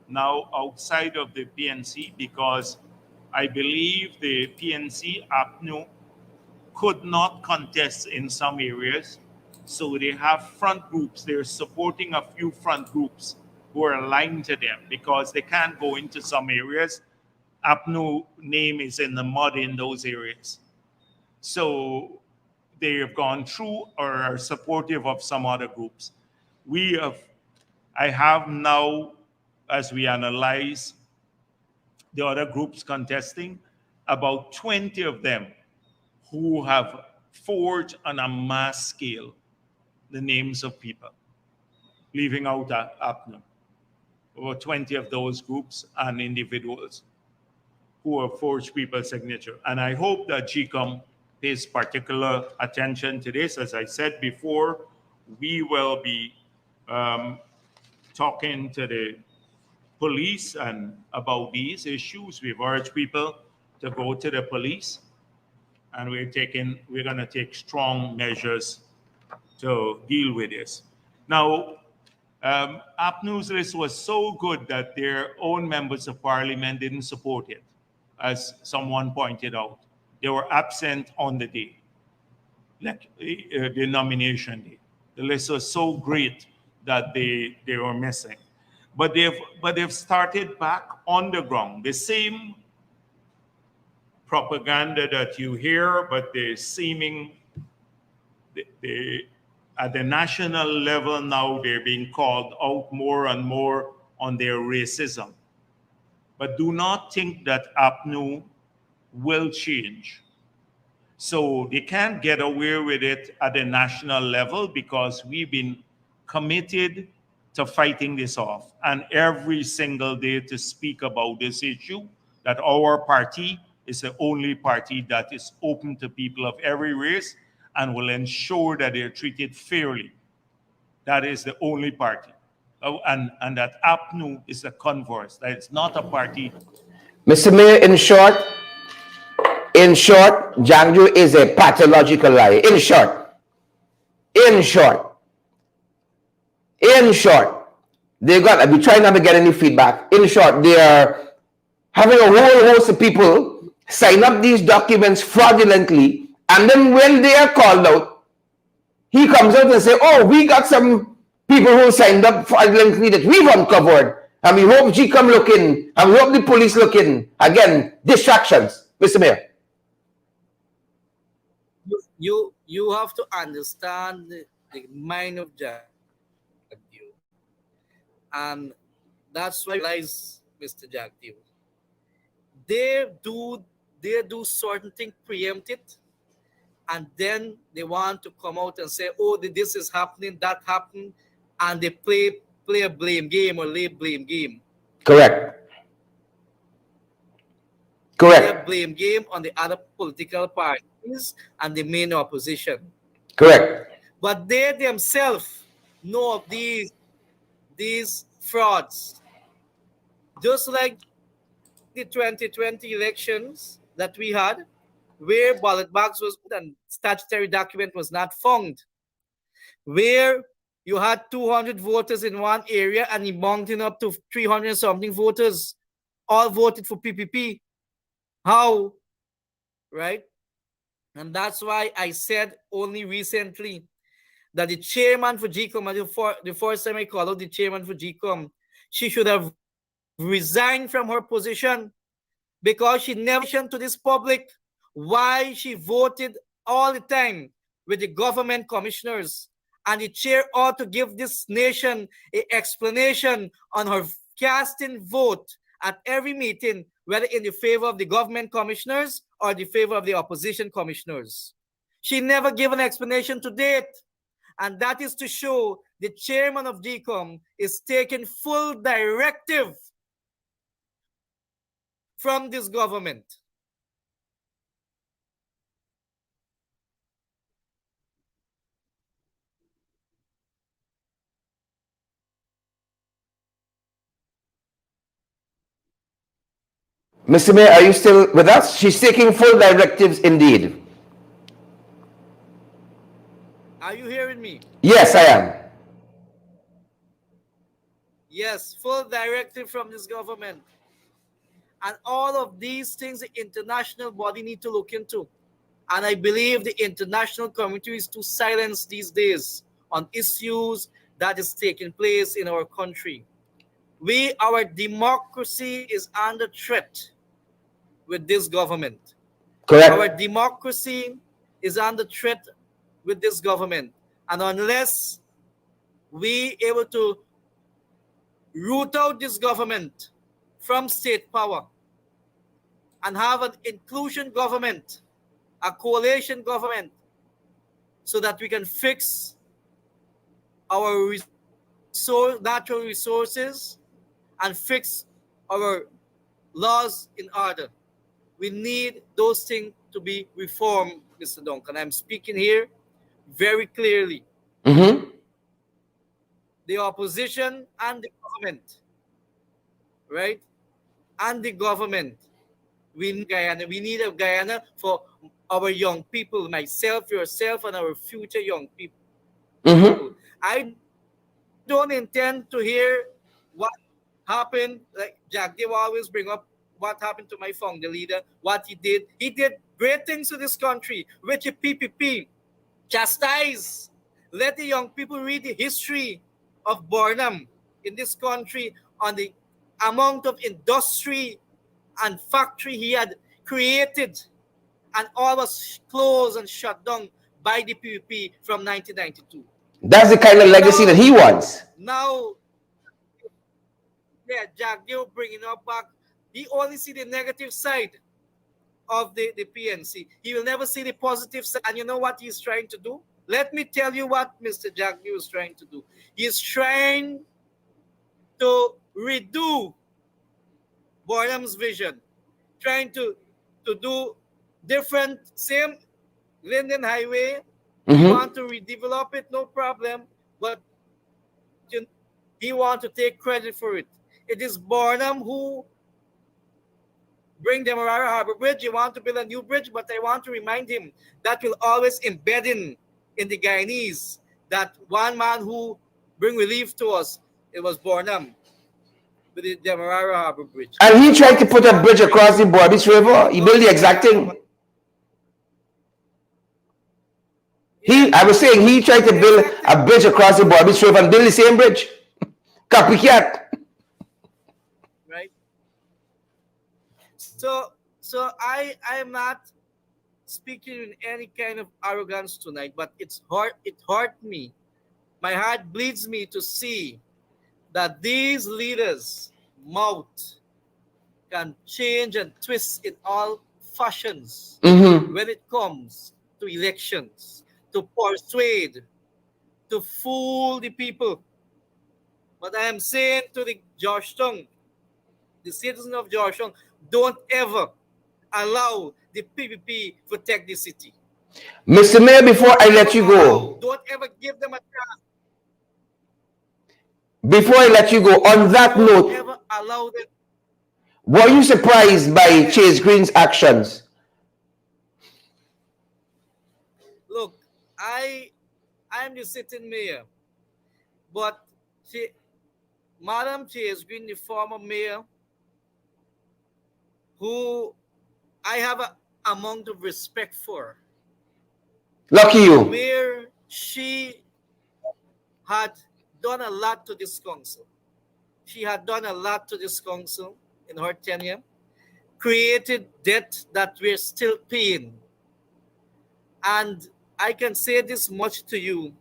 now outside of the PNC, because I believe the PNC APNU could not contest in some areas. So they have front groups. They're supporting a few front groups who are aligned to them because they can't go into some areas. APNU name is in the mud in those areas. So they have gone through or are supportive of some other groups. I have now, as we analyze the other groups contesting, about 20 of them who have forged on a mass scale the names of people, leaving out APNU. Over 20 of those groups and individuals who have forged people's signature. And I hope that GCOM pays particular attention to this. As I said before, we will be talking to the police and about these issues. We've urged people to go to the police, and we're going to take strong measures to deal with this. Now, APNU's list was so good that their own members of parliament didn't support it, as someone pointed out. They were absent on the day, like the nomination day. The list was so great that they were missing. But they've started back on the ground. The same propaganda that you hear, but at the national level now, they're being called out more and more on their racism. But do not think that APNU will change. So they can't get away with it at the national level because we've been committed to fighting this off, and every single day to speak about this issue, that our party is the only party that is open to people of every race and will ensure that they're treated fairly. That is the only party. And that APNU is the converse, that it's not a party. Mr. Mayor, in short, Jagdeo is a pathological liar. In short, they got, we try not to get any feedback. In short, they are having a whole host of people sign up these documents fraudulently, and then when they are called out, he comes out and say, oh, we got some people who signed up fraudulently that we've uncovered, and we hope GCOM look in, and we hope the police look in. Again, distractions, Mr. Mayor. You have to understand the mind of Jagdeo. And that's why lies Mr. Jagdeo. They do certain things preempted, and then they want to come out and say, oh, this is happening, that happened, and they play a blame game or lay blame game. Correct. Play a blame game on the other political parties and the main opposition. Correct. But they themselves know of these frauds. Just like the 2020 elections that we had, where ballot box was and statutory document was not found. where you had 200 voters in one area and he mounted up to 300 something voters, all voted for PPP. How? Right? And that's why I said only recently that the chairman for GCOM, the first time I called out the chairman for GCOM, she should have resigned from her position because she never mentioned to this public why she voted all the time with the government commissioners. And the chair ought to give this nation an explanation on her casting vote at every meeting, whether in the favor of the government commissioners or the favor of the opposition commissioners. She never gave an explanation to date. And that is to show the chairman of DCOM is taking full directive from this government. Mr. Mayor, are you still with us? She's taking full directives indeed. Are you hearing me? Yes, I am. Yes, full directive from this government. And all of these things the international body need to look into. And I believe the international community is too silent these days on issues that is taking place in our country. Our democracy is under threat with this government. Correct. Our democracy is under threat with this government. And unless we able to root out this government from state power and have an inclusion government, a coalition government, so that we can fix our natural resources and fix our laws in order. We need those things to be reformed, Mr. Duncan. I'm speaking here very clearly. Mm-hmm. The opposition and the government, right? And the government. We need Guyana. We need a Guyana for our young people, myself, yourself, and our future young people. Mm-hmm. I don't intend to hear what happened. Like Jagdeo always bring up what happened to my founder leader, what he did. He did great things to this country, which a PPP chastise. Let the young people read the history of Burnham in this country on the amount of industry and factory he had created, and all was closed and shut down by the PPP from 1992. That's the kind of legacy that he wants. Now, yeah, Jagdeo bringing up back, he only see the negative side of the PNC. He will never see the positive side. And you know what he's trying to do? Let me tell you what Mr. Jagdeo is trying to do. He's trying to redo Burnham's vision, trying to do different, same Linden Highway. Mm-hmm. He want to redevelop it, no problem, but he want to take credit for it. It is Burnham who bring the Demerara Harbor Bridge. He want to build a new bridge, but I want to remind him that will always embed in the Guyanese that one man who bring relief to us, it was Burnham with the Demerara Harbor Bridge. And he tried to put a bridge across the Borbis River. He built the exact thing. I was saying he tried to build a bridge across the Borbis River and build the same bridge. Copycat. Right. So I am not speaking in any kind of arrogance tonight, but it hurt me. My heart bleeds me to see that these leaders' mouth can change and twist in all fashions when it comes to elections, to persuade, to fool the people. But I am saying to the Georgetown, the citizens of Georgetown, don't ever allow the PPP to take the city. Mr. Mayor, before I let you go, don't ever give them a chance. Before I let you go, on that note, Never allow them. Were you surprised by Chase Green's actions? Look, I I am the sitting mayor. But Madam Chase Green, the former mayor, who I have an amount of respect for, Lucky you. where she had done a lot to this council. She had done a lot to this council in her tenure, created debt that we're still paying. And I can say this much to you,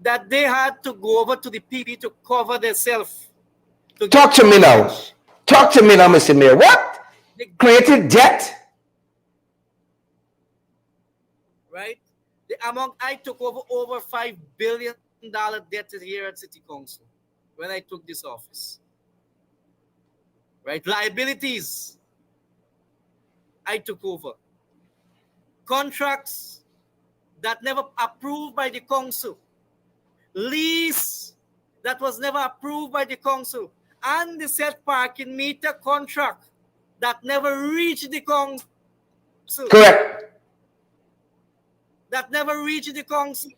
that they had to go over to the PP to cover themselves. Talk to me now. Talk to me now, Mr. Mayor. What? Created debt? Right? The amount I took over $5 billion debt here at City Council when I took this office. Right? Liabilities I took over. Contracts that never approved by the council. Lease that was never approved by the council. And the set parking meter contract that never reached the council. Correct. That never reached the council.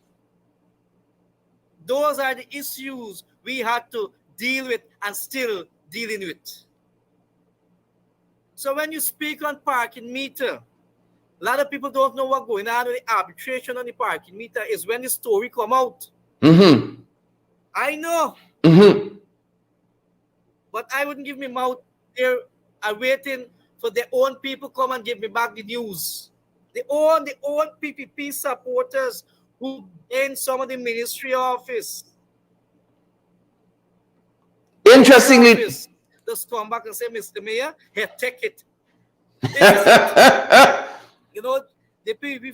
Those are the issues we had to deal with and still dealing with. So when you speak on parking meter, a lot of people don't know what's going on with the arbitration on the parking meter is when the story come out. Mm-hmm. I know. Mm-hmm. But I wouldn't give me mouth. They're waiting for their own people come and give me back the news. The own PPP supporters who in some of the ministry office. Interestingly, just come back and say, Mr. Mayor, here, take it. You know, the PPP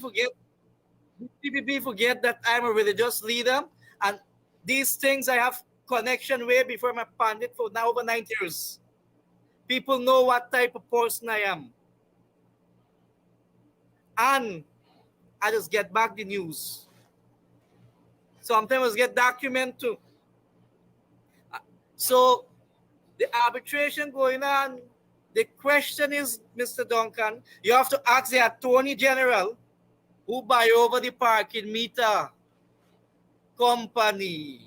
forget that I'm a religious leader, and these things I have connection with before I'm a pandit for now over 9 years. People know what type of person I am. And I just get back the news. Sometimes get document too. So the arbitration going on, the question is, Mr. Duncan, you have to ask the Attorney General who buy over the parking meter company.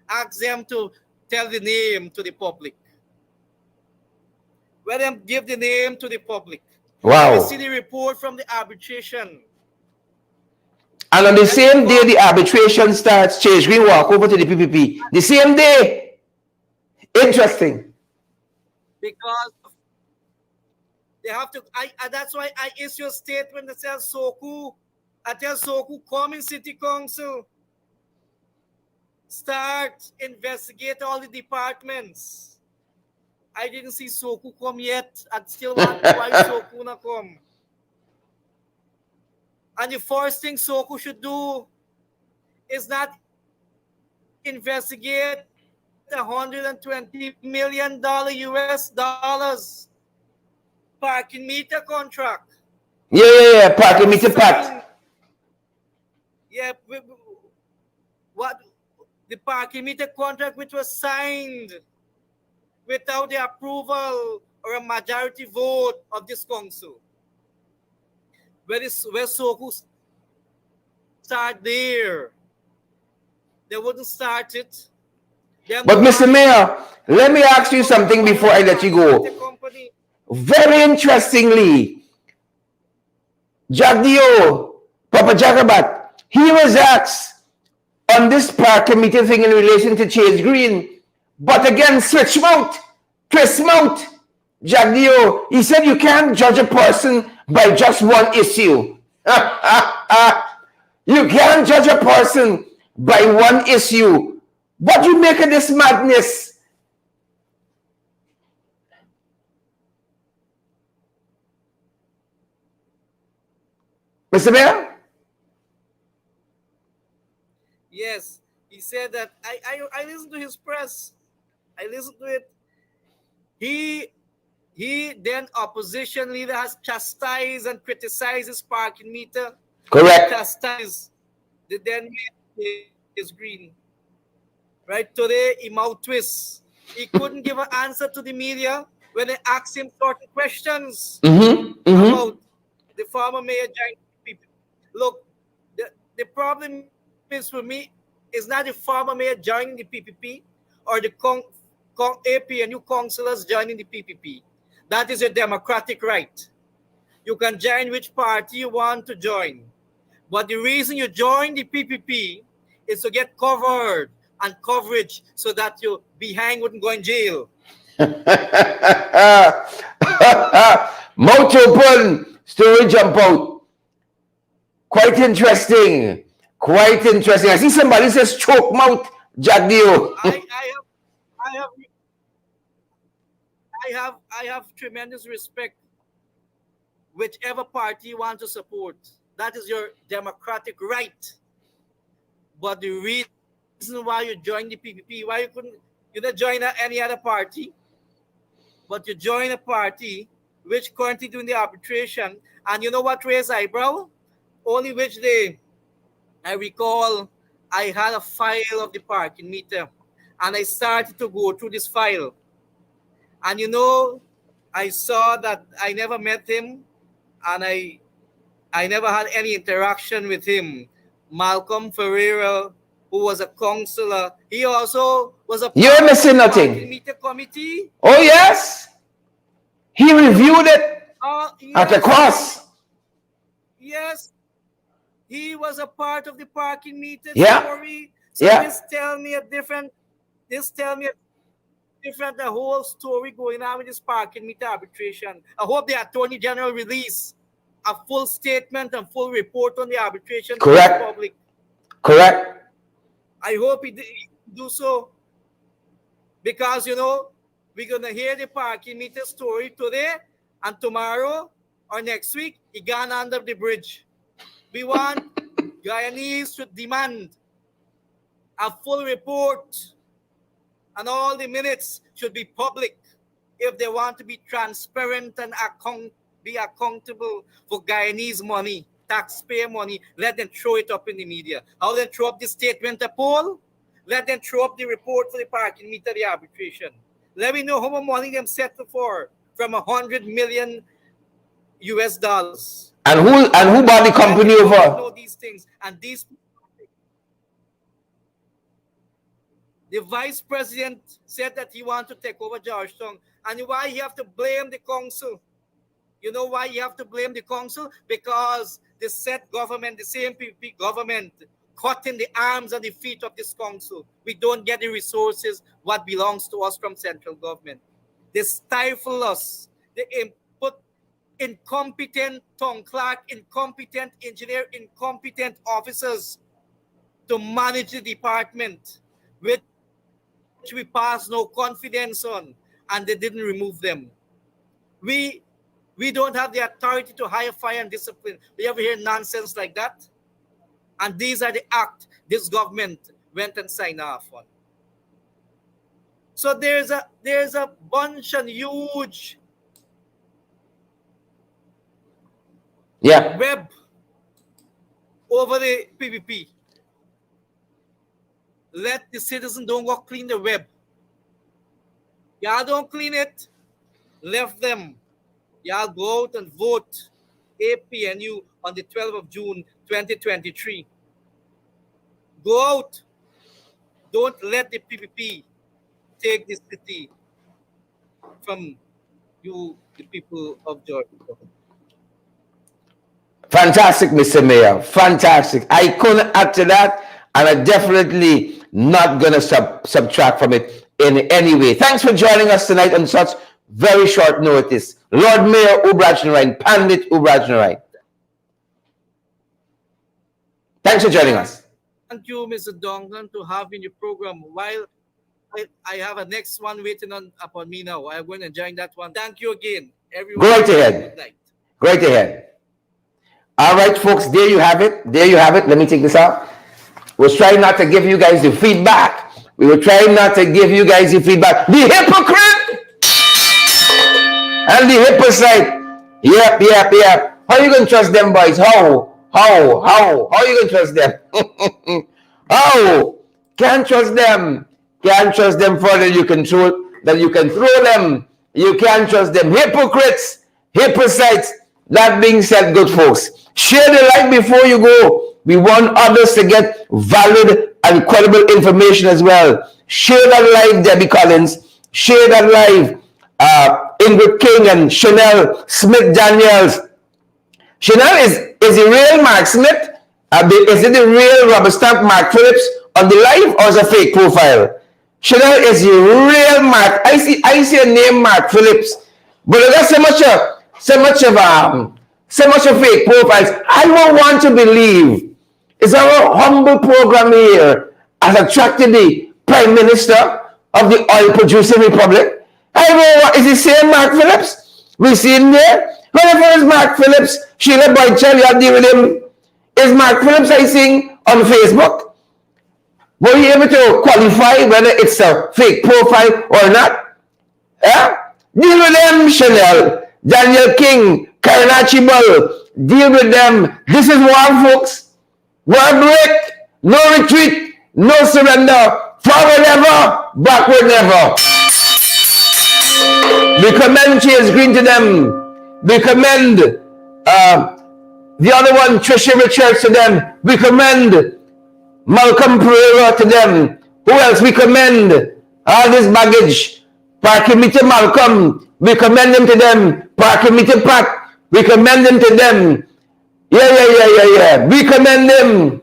Ask them to tell the name to the public. Let them give the name to the public. wow. You see the report from the arbitration. And on the same day the arbitration starts, Chase Green walk over to the PPP. The same day. Interesting. Because they have to, that's why I issue a statement that says Soku, I tell Soku, come in City Council, start, investigate all the departments. I didn't see Soku come yet. I still want why Soku na come. And the first thing Soku should do is not investigate $120 million US dollars parking meter contract. Yeah. Parking meter pact. Yeah, what the parking meter contract which was signed without the approval or a majority vote of this council. Where Soku start there. They wouldn't start it. But Mr. Mayor, let me ask you something before I let you go. Very interestingly, Jagdeo, Papa Jagabat, he was asked on this parking meter thing in relation to Chase Green, but again, switch mouth, twist mouth. Jagdeo, he said you can't judge a person by just one issue. You can't judge a person by one issue. What do you make of this madness? Mr. Mayor? Yes, he said that I listened to his press. I listened to it. He then opposition leader has chastised and criticized his parking meter. Correct. Chastised the then is green. Right today, he mouth twists. He couldn't give an answer to the media when they asked him certain questions about the former mayor. People. Look, The problem is for me is not the former mayor joining the PPP or the APNU councillors joining the PPP. That is your democratic right. You can join which party you want to join. But the reason you join the PPP is to get covered and coverage so that you behind wouldn't go in jail. Mouth open, story jump out. Quite interesting. Quite interesting. I see somebody says choke mouth, Jagdeo. I have tremendous respect. Whichever party you want to support, that is your democratic right. But the reason why you joined the PPP, why you not join any other party, but you join a party which currently doing the arbitration, and you know what raised eyebrow? Only which day, I recall, I had a file of the parking meter, and I started to go through this file, and you know, I saw that I never met him, and I never had any interaction with him. Malcolm Ferreira, who was a councillor, he also was a part You're missing of the nothing. parking meter committee. Oh yes, he reviewed it at the cross. Yes, he was a part of the parking meter story. So this tell me a different the whole story going on with this parking meter arbitration. I hope the Attorney General release a full statement and full report on the arbitration to the public. Correct. I hope he do so, because you know we're gonna hear the parking meter story today, and tomorrow or next week he gone under the bridge. We want Guyanese to demand a full report, and all the minutes should be public if they want to be transparent and be accountable for Guyanese money, taxpayer money. Let them throw it up in the media. How they throw up the statement, a poll? Let them throw up the report for the parking meter, the arbitration. Let me know how much money them settled for from $100 million. And who bought the company over? Know these things, and these. The vice president said that he wants to take over Georgetown, and why he have to blame the council? You know why you have to blame the council? Because the said government, the same PPP government, cutting the arms and the feet of this council. We don't get the resources what belongs to us from central government. They stifle us. They put incompetent town clerk, incompetent engineer, incompetent officers to manage the department, which we pass no confidence on, and they didn't remove them. We don't have the authority to hire, fire, and discipline. We ever hear nonsense like that? And these are the acts this government went and signed off on. So there's a bunch and huge web over the PPP. Let the citizens don't go clean the web. Y'all don't clean it. Left them. Y'all go out and vote APNU on the 12th of June, 2023. Go out. Don't let the PPP take this city from you, the people of Georgia. Fantastic, Mr. Mayor. Fantastic. I couldn't add to that, and I'm definitely not going to subtract from it in any way. Thanks for joining us tonight on such very short notice. Lord Mayor Ubrajnarain, Pandit Ubrajnarain. Thanks for joining us. Thank you, Mr. Dongan, to have in your program. While I have a next one waiting upon me now. I'm going to join that one. Thank you again, everyone. Great ahead. Great ahead. All right, folks, there you have it. There you have it. Let me take this out. We're trying not to give you guys the feedback. We were trying not to give you guys the feedback. The hypocrite and the hypocrite. Yep. How you going to trust them, boys? How you going to trust them? How? Can't trust them. Can't trust them further. You can throw them. You can't trust them. Hypocrites, hypocrites. That being said, good folks, share the like before you go. We want others to get valid and credible information as well. Share that live, Debbie Collins. Share that live, Ingrid King and Chanel Smith Daniels. Chanel is the real Mark Smith? Is it the real rubber stamp Mark Phillips on the live, or is it a fake profile? Chanel is the real Mark. I see a name Mark Phillips, but there's so much of fake profiles. I don't want to believe it's our humble program here has attracted the Prime Minister of the oil producing republic. I don't know, is the same Mark Phillips we see in there? Whenever is Mark Phillips, Sheila Boydell, you deal with him. Is Mark Phillips, I think, on Facebook? Were you able to qualify whether it's a fake profile or not? Deal with them, Chanel, Daniel King, Karen Archibald. Deal with them. This is war, folks. War break, no retreat, no surrender. Forward ever, backward never. We commend Chase Green to them. We commend the other one, Tricia Richards, to them. We commend Malcolm Pereira to them. Who else? We commend all this baggage. Parking Meter Malcolm. We commend them to them. Parking Meter Pat. We commend them to them. Yeah. We commend them.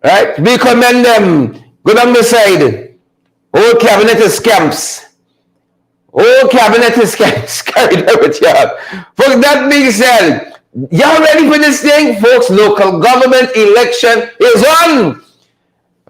Right? We commend them. Go down the side. Old cabinet is scamps. Old cabinet is scamps. Carried out with y'all. Folks, that being said, y'all ready for this thing? Folks, local government election is on.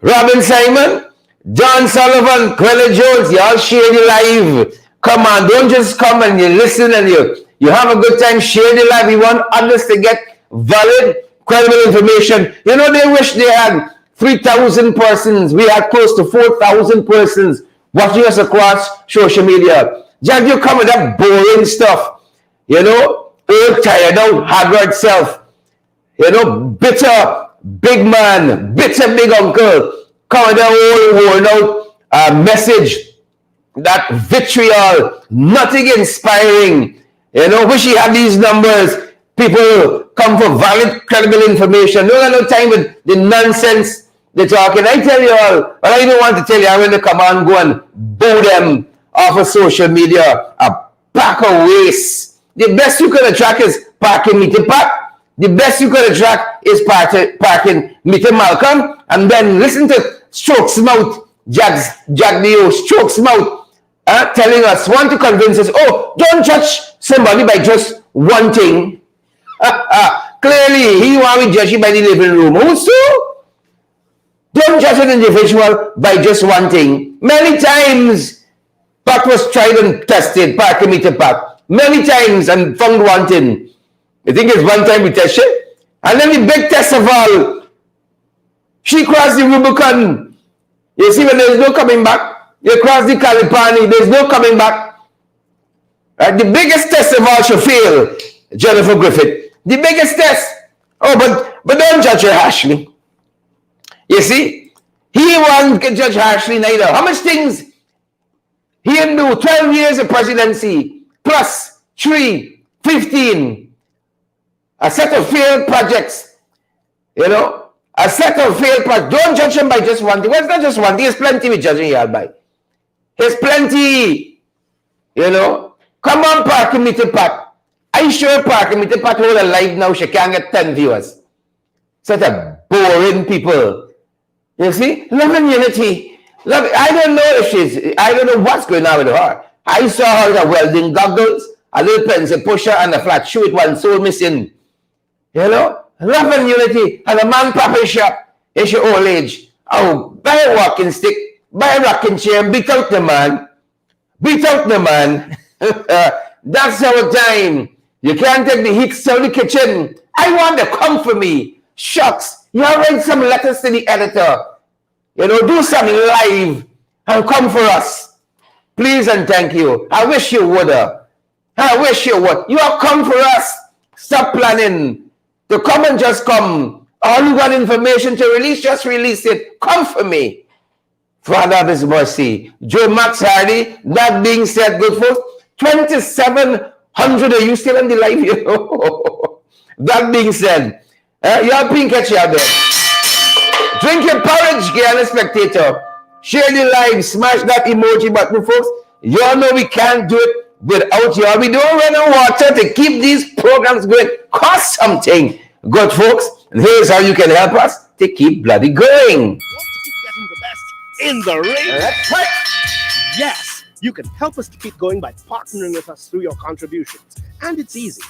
Robin Simon, John Sullivan, Quella Jones, y'all share the live. Come on, don't just come and you listen and you have a good time. Share the live. We want others to get valid, credible information. You know, they wish they had 3,000 persons. We had close to 4,000 persons watching us across social media. Jagdeo come with that boring stuff. You know, old, tired out, haggard self. You know, bitter, big man, bitter, big uncle. Come with that old, worn out message. That vitriol, nothing inspiring. You know, wish he had these numbers. People come for valid, credible information. No got no time with the nonsense they're talking. I tell you all, but I don't want to tell you, I'm going to come on, go and boo them off of social media. A pack of waste. The best you can attract is Parking Meter Pat. The best you can attract is Parking Meter Malcolm. And then listen to Strokes Mouth, Jagdeo, Strokes Mouth, telling us, want to convince us, oh, don't judge somebody by just one thing. Clearly, he want to judge you by the living room. Also, don't judge an individual by just one thing. Many times, Pat was tried and tested, Parking Meter Pat. Many times and found wanting. I think it's one time we tested. And then the big test of all, she crossed the Rubicon. You see, when there's no coming back, you cross the Kalipani, there's no coming back. Right? The biggest test of all should fail, Jennifer Griffith. The biggest test. Oh, but don't judge her harshly. You see, he won't judge harshly neither. How much things he can do? 12 years of presidency, plus 3, 15. A set of failed projects. You know, a set of failed projects. Don't judge him by just one thing. Well, it's not just one thing. There's plenty we're judging here by. There's plenty. You know, come on, Parking Meter Pat. I'm sure Parking Meter Pat hold a live now. She can't get 10 viewers. Such a boring people. You see? Love and unity. Love. I don't know I don't know what's going on with her. I saw her with a welding goggles, a little pencil pusher, and a flat shoe with one soul missing. You know? Love and unity. And a man proper shop. It's your old age. Oh, buy a walking stick, buy a rocking chair, and beat out the man. Beat out the man. That's our time. You can't take the heat out of the kitchen. I want to come for me. Shucks. You write some letters to the editor. You know, do something live and come for us. Please and thank you. I wish you would. I wish you would. You have come for us. Stop planning. To come and just come. All you got information to release, just release it. Come for me. Father of His mercy. Joe Max Hardy. That being said, good folks, 2,700 are you still on the live? You know? That being said, You have pink catchy out there. Drink your porridge, girl, and spectator. Share the live, smash that emoji button, folks. You all know we can't do it without you all. We don't run out of water to keep these programs going. Cost something. Good, folks. And here's how you can help us to keep bloody going. Want to keep getting the best in the ring? That's right. Yes, you can help us to keep going by partnering with us through your contributions. And it's easy.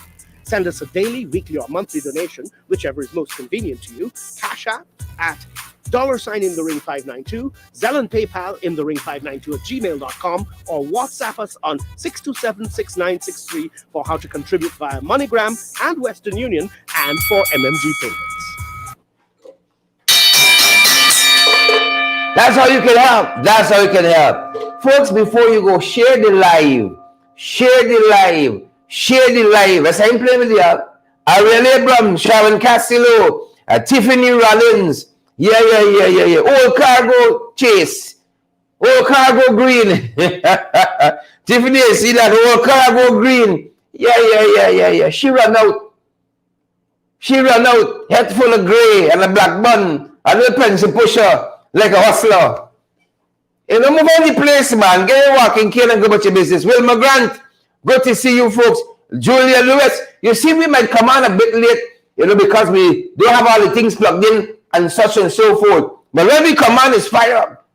Send us a daily, weekly, or monthly donation, whichever is most convenient to you. Cash App at $ in the ring 592, Zelle and PayPal in the ring 592 at gmail.com, or WhatsApp us on 627-6963 for how to contribute via MoneyGram and Western Union and for MMG payments. That's how you can help. That's how you can help. Folks, before you go, share the live. Share the live. Share the live. As I'm playing with you, Ariel Abram, Sharon Castillo, Tiffany Rollins. Yeah. Old Cargo Chase. Old Cargo Green. Tiffany, see that? Old Cargo Green. Yeah. She ran out. Head full of gray and a black bun. A little pencil pusher. Like a hustler. You know, move on the place, man. Get your walking cane and go about your business. Wilma Grant, good to see you folks. Julia Lewis, you see we might come on a bit late, you know, because we don't have all the things plugged in and such and so forth. But when we come on, it's fire up.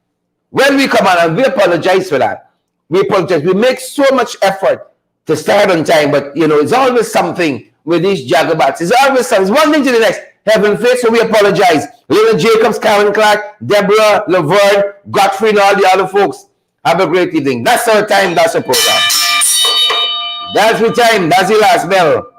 When we come on, and we apologize for that. We apologize. We make so much effort to start on time, but, you know, it's always something with these jagabats. It's always something. It's one thing to the next. Heaven face, so we apologize. Lena Jacobs, Karen Clark, Deborah, Laverne, Godfrey, and all the other folks. Have a great evening. That's our time. That's our program. That's the time. That's the last bell.